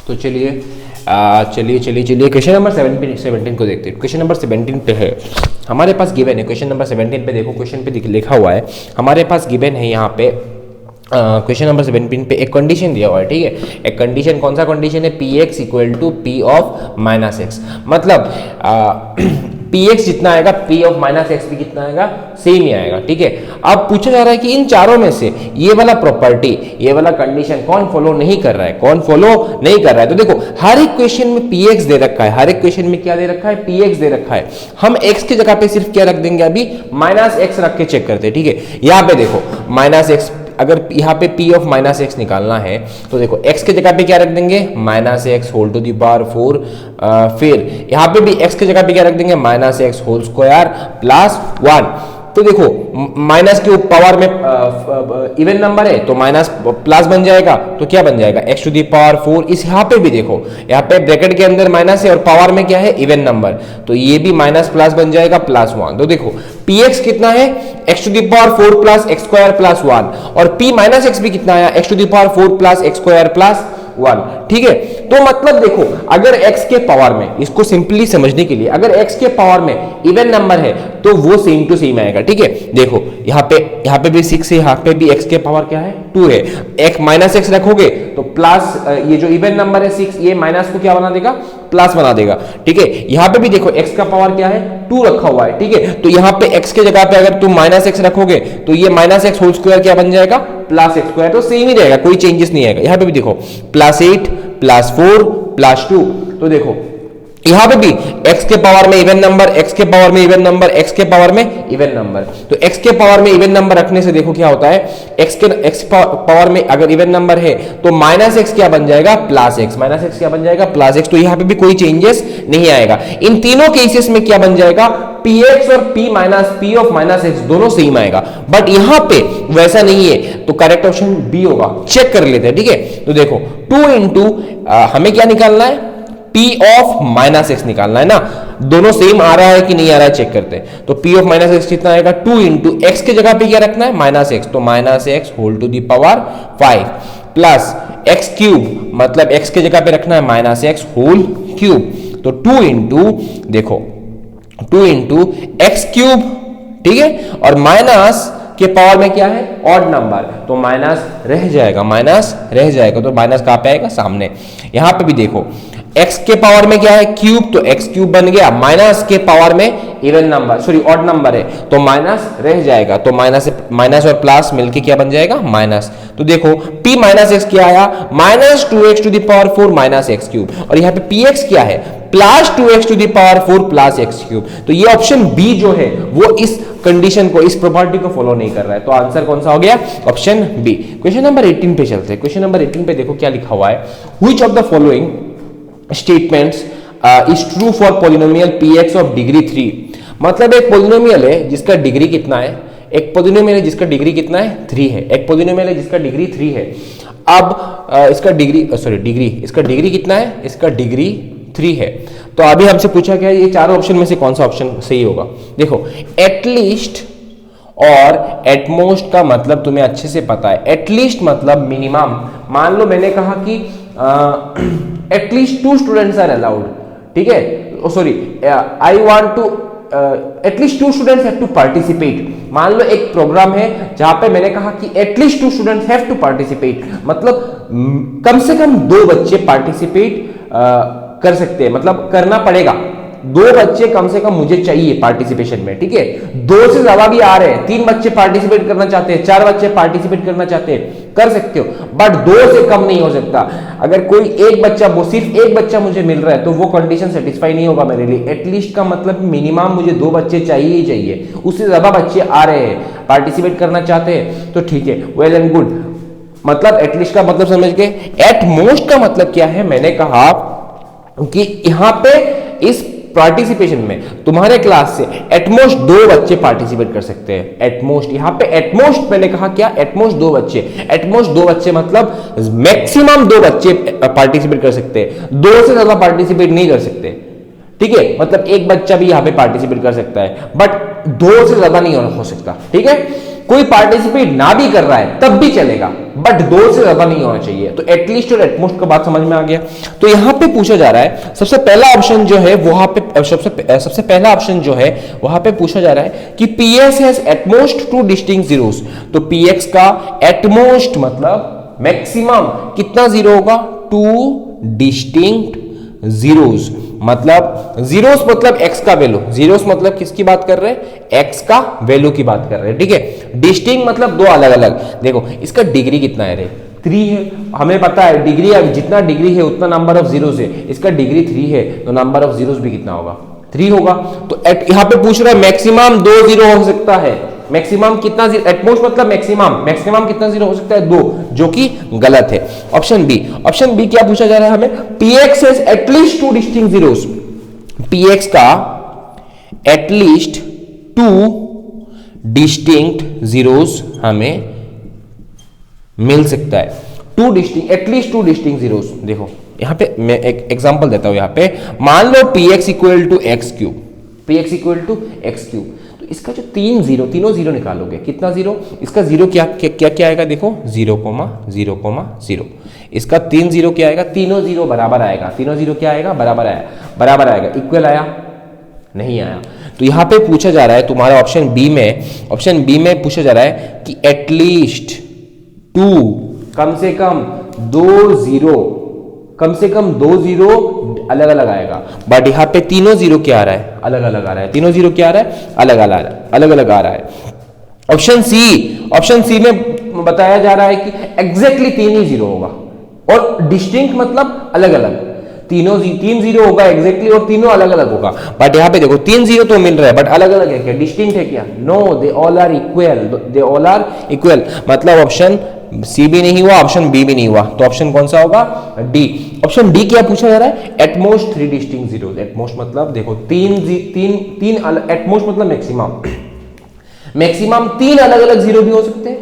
तो चलिए क्वेश्चन नंबर 17 को देखते हैं। क्वेश्चन नंबर 17 पे है हमारे पास गिवन है, क्वेश्चन नंबर 17 पे देखो, क्वेश्चन पे लिखा हुआ है हमारे पास गिवन है यहाँ पे क्वेश्चन नंबर 17 पे एक कंडीशन दिया हुआ है। ठीक है, एक कंडीशन, कौन सा कंडीशन है, px equal to p of -x, मतलब पी एक्स जितना आएगा पी ऑफ माइनस एक्स भी कितना आएगा, सेम ही आएगा। ठीक है, अब पूछा जा रहा है कि इन चारों में से ये वाला प्रॉपर्टी, ये वाला कंडीशन कौन फॉलो नहीं कर रहा है, कौन फॉलो नहीं कर रहा है। तो देखो हर एक क्वेश्चन में पी एक्स दे रखा है, हर एक क्वेश्चन में क्या दे रखा है, पी एक्स दे रखा है। हम एक्स की जगह पे सिर्फ क्या रख देंगे, अभी माइनस एक्स रख के चेक करते हैं। ठीक है, यहाँ पे देखो माइनस एक्स, अगर यहाँ पे p ऑफ माइनस एक्स निकालना है तो देखो x के जगह पे क्या रख देंगे, minus X whole to the power 4, फिर यहाँ पे भी x के जगह पे क्या रख देंगे, minus X whole square plus 1। तो देखो माइनस के पावर में इवन नंबर है तो माइनस प्लस बन जाएगा, तो क्या बन जाएगा, x टू दी पावर 4। इस यहाँ पे भी देखो, यहाँ पे ब्रैकेट के अंदर माइनस है और पावर में क्या है, इवन नंबर, तो ये भी माइनस प्लस बन जाएगा प्लस 1। तो देखो px कितना है, x to the power 4 plus X square plus 1, और p माइनस एक्स भी कितना आया, x to the power 4 plus X square plus 1। ठीक है, तो मतलब देखो अगर x के पावर में, इसको सिंपली समझने के लिए, अगर x के पावर में इवन नंबर है तो वो सेम टू सेम आएगा। ठीक है, देखो यहाँ पे भी 6 है, यहाँ पे भी x के पावर क्या है, 2 है, एक माइनस एक्स रखोगे तो प्लस, ये जो इवन नंबर है 6, ये माइनस को क्या बना देगा, प्लस बना देगा। ठीक है, यहाँ पे भी देखो x का पावर क्या है, 2 रखा हुआ है। ठीक है, तो यहाँ पे x के जगह पे अगर तुम माइनस एक्स रखोगे तो ये माइनस एक्स होल स्क्वायर क्या बन जाएगा, प्लस एक्स स्क्वायर, तो सेम ही रहेगा, कोई चेंजेस नहीं आएगा। यहाँ पे भी देखो प्लस 8 प्लस 4 प्लस 2, तो देखो यहां पे भी x के पावर में इवन नंबर, x के पावर में इवन नंबर, x के पावर में इवन नंबर, तो x के पावर में इवन नंबर रखने से देखो क्या होता है, x पावर में अगर इवन नंबर है तो माइनस एक्स क्या बन जाएगा, प्लस एक्स, माइनस एक्स क्या बन जाएगा, प्लस एक्स। तो यहां पे भी कोई चेंजेस नहीं आएगा। इन तीनों केसेस में क्या बन जाएगा, px और p minus p of minus x दोनों सेम आएगा, बट यहां पे वैसा नहीं है, तो करेक्ट ऑप्शन बी होगा। चेक कर लेते हैं। ठीक है, तो देखो 2 इंटू हमें क्या निकालना है, p ऑफ माइनस एक्स निकालना है ना, दोनों सेम आ रहा है कि नहीं आ रहा है चेक करते हैं। तो p ऑफ माइनस एक्स कितना आएगा, 2 इंटू एक्स के जगह पे क्या रखना है, माइनस एक्स, तो minus X whole to the power 5 plus X cube, मतलब एक्स के जगह पे रखना है माइनस एक्स होल क्यूब, तो 2 इंटू देखो 2 इंटू एक्स क्यूब। ठीक है, और माइनस के पावर में क्या है, ऑड नंबर, तो माइनस रह जाएगा, माइनस रह जाएगा, तो माइनस कहां पे आएगा, सामने। यहां पे भी देखो x के पावर में क्या है, क्यूब, तो x क्यूब बन गया, माइनस के पावर में even number, sorry odd number है, तो माइनस रह जाएगा, तो माइनस और प्लस मिलके क्या बन जाएगा, माइनस। तो देखो p माइनस एक्स क्या आया, minus 2x to the power 4 minus X cube, और यहाँ पे px क्या है, plus 2x to the power 4 plus X cube. तो ये ऑप्शन बी जो है वो इस कंडीशन को, इस प्रॉपर्टी को फॉलो नहीं कर रहा है, तो आंसर कौन सा हो गया, ऑप्शन बी। क्वेश्चन नंबर 18 पे चलते हैं। क्वेश्चन नंबर 18 पे देखो क्या लिखा हुआ है, which of the following statements is true for polynomial px of degree 3। मतलब एक पॉलिनोमियल है जिसका डिग्री कितना है, एक पॉलिनोमियल है जिसका डिग्री कितना है, 3 है, एक पॉलिनोमियल है जिसका डिग्री 3 है। अब इसका डिग्री, सॉरी डिग्री, इसका डिग्री कितना है, इसका डिग्री 3 है। तो अभी हमसे पूछा क्या है, ये चारों ऑप्शन में से कौन सा ऑप्शन सही होगा। देखो एटलीस्ट और एटमोस्ट का मतलब तुम्हें अच्छे से पता है। एटलीस्ट मतलब मिनिमम, मान लो मैंने कहा कि एटलीस्ट 2 स्टूडेंट्स आर अलाउड, ठीक है, sorry I want to at least 2 students have to participate. मान लो एक प्रोग्राम है जहां पे मैंने कहा कि at least 2 students have to participate, मतलब कम से कम 2 बच्चे पार्टिसिपेट कर सकते हैं, मतलब करना पड़ेगा, 2 बच्चे कम से कम मुझे चाहिए पार्टिसिपेशन में। ठीक है, 2 से ज्यादा भी आ रहे हैं, 3 बच्चे पार्टिसिपेट करना चाहते हैं, 4 बच्चे पार्टिसिपेट करना चाहते हैं, कर सकते हो, बट 2 से कम नहीं हो सकता। अगर कोई एक बच्चा, वो सिर्फ एक बच्चा मुझे मिल रहा है तो वो कंडीशन सेटिस्फाई नहीं होगा मेरे लिए। एटलीस्ट का मतलब मिनिमम मुझे 2 बच्चे चाहिए ही चाहिए, उससे ज्यादा बच्चे आ रहे हैं, पार्टिसिपेट करना चाहते हैं, तो ठीक है, वेल एंड गुड। मतलब एटलीस्ट का मतलब समझ गए। एट मोस्ट का मतलब क्या है, मैंने कहा कि यहां पे इस पार्टिसिपेशन में तुम्हारे क्लास से एटमोस्ट 2 बच्चे पार्टिसिपेट कर सकते हैं। एटमोस्ट, यहां पे एटमोस्ट मैंने कहा क्या, एटमोस्ट 2 बच्चे, एटमोस्ट 2 बच्चे मतलब मैक्सिमम 2 बच्चे पार्टिसिपेट कर सकते हैं, 2 से ज्यादा पार्टिसिपेट नहीं कर सकते। ठीक है, मतलब एक बच्चा भी यहां पे पार्टिसिपेट कर सकता है, बट 2 से ज्यादा नहीं हो सकता। ठीक है, कोई पार्टिसिपेट ना भी कर रहा है तब भी चलेगा, बट 2 से ज्यादा नहीं होना चाहिए। तो एटलीस्ट और एटमोस्ट का बात समझ में आ गया। तो यहां पे पूछा जा रहा है, सबसे पहला ऑप्शन जो है वहां पे सबसे पहला ऑप्शन जो है वहां पे पूछा जा रहा है कि px has at most 2 distinct zeros. तो px का एटमोस्ट मतलब मैक्सिमम कितना जीरो होगा, 2 डिस्टिंक्ट जीरोस, मतलब जीरोस मतलब एक्स का वैल्यू, जीरोस मतलब किसकी बात कर रहे हैं, एक्स का वैल्यू की बात कर रहे हैं, ठीक है। डिस्टिंक्ट मतलब दो अलग अलग। देखो इसका डिग्री कितना है रे, 3 है, हमें पता है डिग्री, जितना डिग्री है उतना नंबर ऑफ जीरोस है, इसका डिग्री 3 है तो नंबर ऑफ जीरोस भी कितना होगा, 3 होगा। तो यहां पे पूछ रहा है मैक्सिमम 2 जीरो हो सकता है, मैक्सिमम कितना जीरो, एटमोस्ट मतलब मैक्सिमम, मैक्सिमम कितना जीरो हो सकता है, 2, जो कि गलत है। ऑप्शन बी, ऑप्शन बी क्या पूछा जा रहा है हमें, px has at least 2 distinct zeros, px का एटलीस्ट 2 डिस्टिंक्ट जीरोस हमें मिल सकता है, 2 डिस्टिंक्ट, एटलीस्ट 2 डिस्टिंक्ट जीरोस। देखो यहां पे मैं एक एग्जांपल देता हूं, यहां पे मान लो px equal to X cube, px equal to X cube, तो इसका जो तीनों जीरो निकालोगे, कितना जीरो, इसका जीरो क्या क्या क्या आएगा, देखो 0,0,0, इसका 3 जीरो क्या आएगा, तीनों जीरो बराबर आएगा, तीनों जीरो क्या आएगा, बराबर आएगा, इक्वल आया, नहीं आया। तो यहां पे पूछा जा रहा है तुम्हारा ऑप्शन बी में पूछा जा रहा है कि एटलीस्ट 2, कम से कम 2 जीरो अलग अलग आएगा, बट यहाँ पे तीनों जीरो क्या आ रहा है, अलग अलग आ रहा है, तीनों जीरो क्या आ रहा है, अलग अलग आ रहा है। ऑप्शन सी में बताया जा रहा है कि एग्जैक्टली 3 ही जीरो होगा, और डिस्टिंक्ट मतलब अलग अलग, तीन जीरो होगा एग्जैक्टली और तीनों अलग अलग होगा। बट यहाँ पे देखो 3 जीरो तो मिल रहा है बट अलग अलग है क्या, डिस्टिंक्ट है क्या, no, they all are equal, मतलब ऑप्शन सी भी नहीं हुआ, ऑप्शन बी भी नहीं हुआ, तो ऑप्शन कौन सा होगा, डी। ऑप्शन डी क्या पूछा जा रहा है, एटमोस्ट 3 डिस्टिंक्ट जीरोस, एटमोस्ट मतलब देखो एटमोस्ट मतलब मैक्सिमम 3 अलग अलग जीरो भी हो सकते हैं,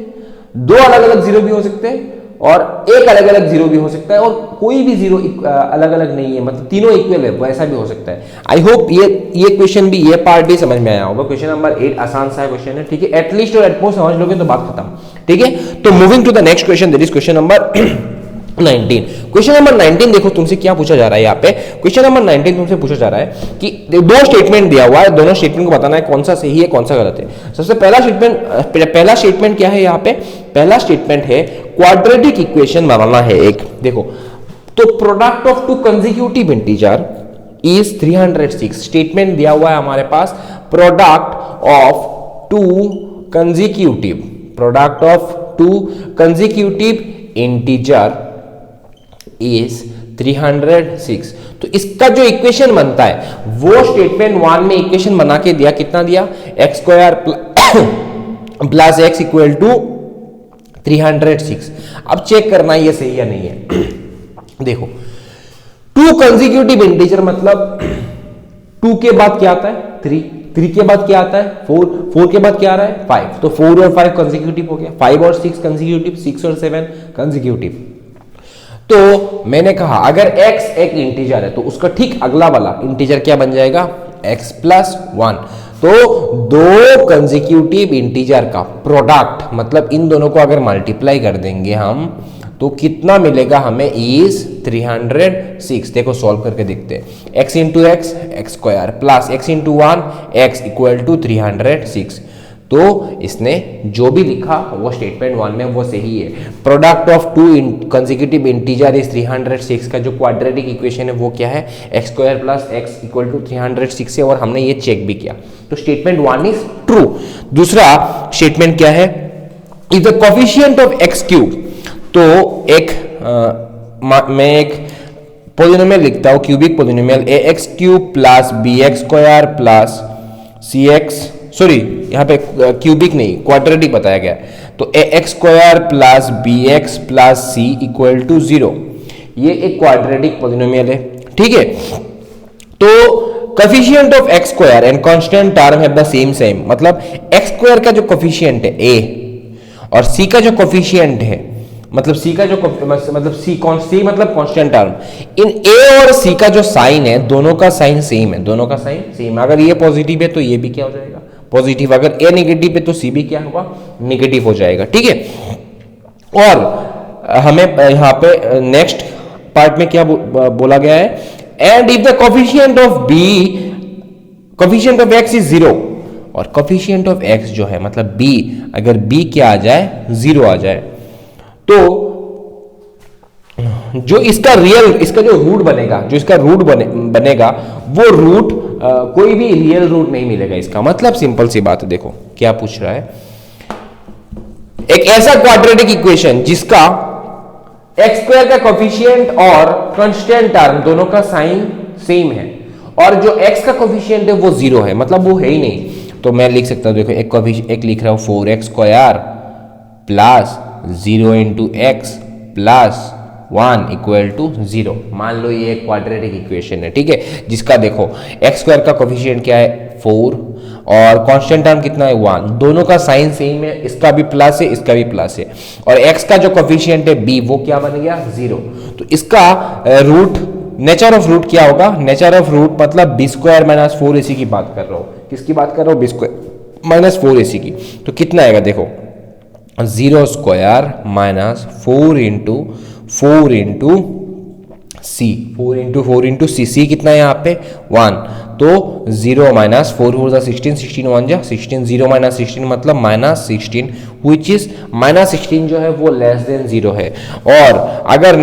2 अलग अलग जीरो भी हो सकते हैं, और एक अलग अलग जीरो भी हो सकता है, और कोई भी जीरो अलग अलग नहीं है, मतलब तीनों इक्वल है, वैसा भी हो सकता है। आई होप ये क्वेश्चन भी, ये पार्ट भी समझ में आया होगा। क्वेश्चन नंबर 8 आसान सा क्वेश्चन है, ठीक है, एटलीस्ट और एटमोस्ट समझ लोगे तो बात खत्म, ठीक है। तो moving to the next question, that is question number 19। Question number 19 देखो तुमसे क्या पूछा जा रहा है, यहाँ पे क्वेश्चन नंबर 19 तुमसे पूछा जा रहा है कि 2 स्टेटमेंट दिया हुआ है, दोनों स्टेटमेंट को बताना है कौन सा सही है कौन सा गलत है। सबसे पहला स्टेटमेंट क्या है, यहाँ पे पहला स्टेटमेंट है क्वाड्रेटिक इक्वेशन बनाना है एक। देखो तो product of 2 consecutive integer is 306, statement दिया हुआ है हमारे पास, product of 2 consecutive integer is 306। तो इसका जो इक्वेशन बनता है वो स्टेटमेंट 1 में इक्वेशन बना के दिया, कितना दिया, X square plus X equal to 306। अब चेक करना ये सही या नहीं है। देखो 2 कंसेक्यूटिव इंटीजर मतलब 2 के बाद क्या आता है, 3 के बाद क्या आता है, 4 के बाद क्या आ रहा है, 5, तो 4 और 5 कंसेक्यूटिव हो गया, 5 और 6 कंसेक्यूटिव, 6 और 7 कंसेक्यूटिव। तो मैंने कहा अगर x एक इंटीजर है तो उसका ठीक अगला वाला इंटीजर क्या बन जाएगा, x प्लस 1। तो 2 कंसेक्यूटिव इंटीजर का प्रोडक्ट मतलब इन दोनों को अगर मल्टीप्लाई कर देंगे हम तो कितना मिलेगा हमें, इज 306। देखो सॉल्व करके देखते हैं, x into X X square plus x into 1 x equal to 306। तो इसने जो भी लिखा वो स्टेटमेंट 1 में वो सही है। Product of 2 consecutive integer is 306 का जो क्वाड्रेटिक इक्वेशन है वो क्या है, X square plus X equal to 306 है, और हमने ये चेक भी किया, तो स्टेटमेंट 1 इज ट्रू। दूसरा स्टेटमेंट क्या है, is the coefficient of X cube. तो मैं एक पोलिनोमियल लिखता हूं, cubic polynomial, A X cube plus B X square plus C X, sorry यहाँ पे क्यूबिक नहीं क्वाड्रेटिक बताया गया है, तो A X square plus B X plus C equal to 0। ये एक क्वाड्रेटिक पोलिनोमियल है, ठीक है। तो coefficient of X square and constant term have the same, मतलब एक्स स्क्वायर का जो कोफिशिएंट है a और c का जो कोफिशिएंट है, मतलब c का जो मतलब c मतलब कांस्टेंट टर्म, इन a और c का जो साइन है दोनों का साइन सेम है, दोनों का साइन सेम। अगर ये पॉजिटिव है तो ये भी क्या हो जाएगा, पॉजिटिव। अगर a नेगेटिव है तो c भी क्या होगा, नेगेटिव हो जाएगा, ठीक है। और हमें यहाँ पे नेक्स्ट पार्ट में क्या बोला गया है, and if the coefficient of x is 0, और कोफिशिएंट ऑफ x जो है मतलब b, अगर b क्या आ जाए, 0 आ जाए, तो जो इसका जो रूट बनेगा, जो इसका रूट बनेगा वो रूट कोई भी रियल रूट नहीं मिलेगा इसका। मतलब सिंपल सी बात है, देखो क्या पूछ रहा है, एक ऐसा क्वाड्रेटिक इक्वेशन जिसका एक्स स्क्वायर का कोफिशिएंट और कांस्टेंट टर्म दोनों का साइन सेम है और जो एक्स का कोफिशिएंट है वो जीरो है, मतलब वो है ही नहीं। तो मैं लिख सकता हूं, देखो एक लिख रहा हूं 4x square plus 0 into X plus 1 equal to 0। मान लो ये एक क्वाड्रेटिक इक्वेशन है, ठीक है, जिसका देखो एक्स स्क्वायर का कोफिशिएंट क्या है 4 और कांस्टेंट टर्म कितना है 1, दोनों का साइन सेम है, इसका भी प्लस है इसका भी प्लस है, और x का जो कोफिशिएंट है b वो क्या बन गया 0। तो इसका रूट, नेचर ऑफ रूट क्या होगा, नेचर ऑफ रूट मतलब b स्क्वायर माइनस 4ac की बात कर रहा हूं। किसकी बात कर रहा हूं, b स्क्वायर माइनस 4ac की। तो कितना आएगा देखो 0 स्क्वायर माइनस 4 इंटू सी, 4 इंटू सी कितना है यहाँ पे 1। तो 0 माइनस 4 4 16, 16 1 जा 16, 0 माइनस 16 मतलब माइनस 16, विच इज माइनस 16 जो है वो लेस देन 0 है। और अगर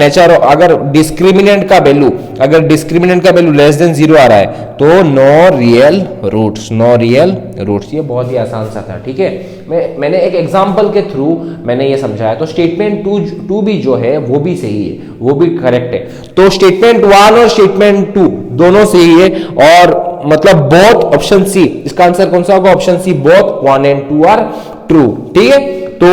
डिस्क्रिमिनेंट का वैल्यू लेस देन 0 आ रहा है तो नो रियल रूट्स। ये बहुत ही आसान सा था, ठीक है। मैंने एक एग्जांपल के थ्रू मैंने ये समझाया। तो स्टेटमेंट 2 भी जो है वो भी सही है, वो भी करेक्ट है। तो स्टेटमेंट 1 और स्टेटमेंट 2 दोनों सही है और मतलब बोथ ऑप्शन सी, इसका आंसर कौन सा होगा, option C, both 1 and 2 are true, ठीक है। तो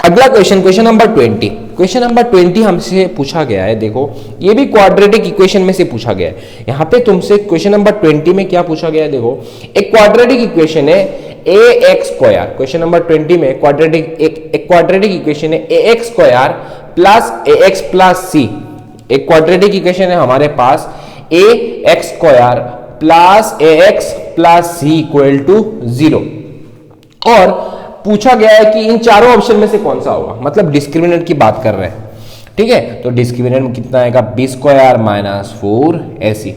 अगला क्वेश्चन नंबर 20। क्वेश्चन नंबर 20 हमसे पूछा गया है, देखो ये भी क्वाड्रेटिक इक्वेशन में से पूछा गया है। यहां पे तुमसे क्वेश्चन नंबर 20 में क्या पूछा गया है, देखो एक क्वाड्रेटिक इक्वेशन है ax स्क्वायर। क्वेश्चन नंबर 20 में एक क्वाड्रेटिक इक्वेशन है ax square plus ax plus c। एक क्वाड्रेटिक इक्वेशन है हमारे पास ax square plus ax plus c equal to 0 और पूछा गया है कि इन चारों ऑप्शन में से कौन सा होगा, मतलब डिस्क्रिमिनेंट की बात कर रहे हैं, ठीक है। तो डिस्क्रिमिनेंट में कितना आएगा b स्क्वायर माइनस 4ac।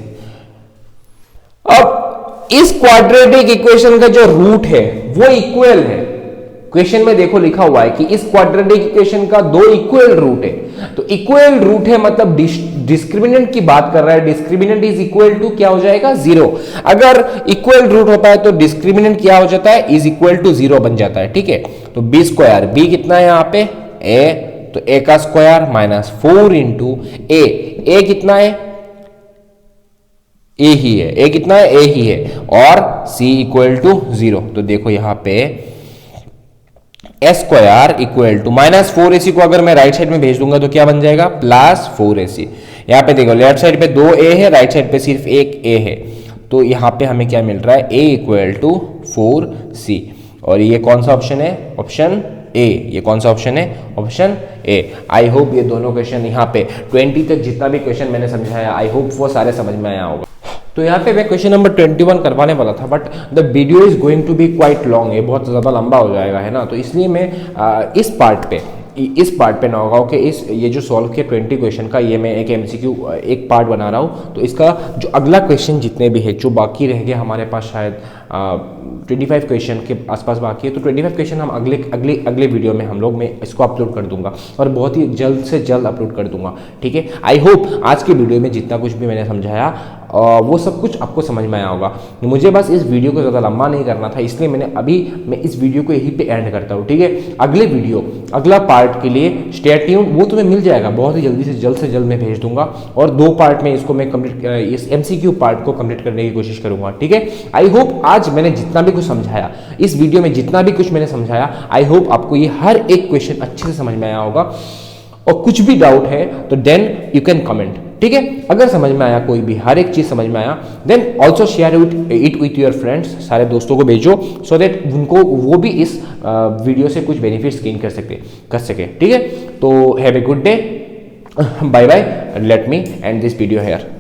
अब इस क्वाड्रेटिक इक्वेशन का जो रूट है वो इक्वल है। क्वेश्चन में देखो लिखा हुआ है कि इस क्वाड्रेटिक इक्वेशन का 2 इक्वल रूट है। तो इक्वल रूट है मतलब डिस्क्रिमिनेंट की बात कर रहा है, डिस्क्रिमिनेंट इज इक्वल टू क्या हो जाएगा 0। अगर इक्वल रूट होता है तो डिस्क्रिमिनेंट क्या हो जाता है, इज इक्वल टू 0 बन जाता है, ठीक है। तो b स्क्वायर, b कितना है यहाँ पे a, तो a का स्क्वायर माइनस 4 इंटू a कितना है a ही है, a कितना है a ही है, और c इक्वल टू 0। तो देखो यहाँ पे S square equal to minus 4ac को अगर मैं राइट साइड में भेज दूंगा तो क्या बन जाएगा प्लस 4ac। यहाँ पे देखो लेफ्ट साइड पे 2a है, राइट साइड पे सिर्फ एक a है। तो यहाँ पे हमें क्या मिल रहा है a इक्वल टू 4c। और ये कौन सा ऑप्शन है, ऑप्शन ए। ये कौन सा ऑप्शन है, ऑप्शन ए। आई होप ये दोनों क्वेश्चन यहाँ पे 20 तक जितना भी क्वेश्चन मैंने समझाया आई होप वो सारे समझ में आया होगा। तो यहाँ पे मैं क्वेश्चन नंबर 21 करवाने वाला था but the video is going to be quite long, ये बहुत ज़्यादा लंबा हो जाएगा, है ना। तो इसलिए मैं इस पार्ट पे ना होगा कि ये जो सॉल्व किया 20 क्वेश्चन का ये मैं एक MCQ एक पार्ट बना रहा हूँ। तो इसका जो अगला क्वेश्चन जितने भी है जो बाकी रह गए हमारे पास शायद 25 क्वेश्चन के आसपास बाकी है। तो 25 क्वेश्चन हम अगले वीडियो में मैं इसको अपलोड कर दूंगा और बहुत ही जल्द से जल्द अपलोड कर दूंगा, ठीक है। आई होप आज के वीडियो में जितना कुछ भी मैंने समझाया वो सब कुछ आपको समझ में आया होगा। मुझे बस इस वीडियो को ज़्यादा लंबा नहीं करना था, इसलिए मैं इस वीडियो को यहीं पे एंड करता हूँ, ठीक है। अगला पार्ट के लिए स्टे ट्यून्ड, वो तुम्हें मिल जाएगा बहुत ही जल्द से जल्द मैं भेज दूंगा। और 2 पार्ट में इसको मैं इस MCQ पार्ट को कंप्लीट करने की कोशिश करूंगा, ठीक है। आई होप आज मैंने जितना भी कुछ समझाया, इस वीडियो में जितना भी कुछ मैंने समझाया, आई होप आपको ये हर एक क्वेश्चन अच्छे से समझ में आया होगा। और कुछ भी डाउट है तो देन यू कैन कमेंट, ठीक है। अगर समझ में आया, कोई भी हर एक चीज समझ में आया, then also share it with your friends, सारे दोस्तों को भेजो सो दैट उनको वो भी इस वीडियो से कुछ बेनिफिट्स गेन कर सके, ठीक है। तो have a good day, bye bye, let me end this video hair.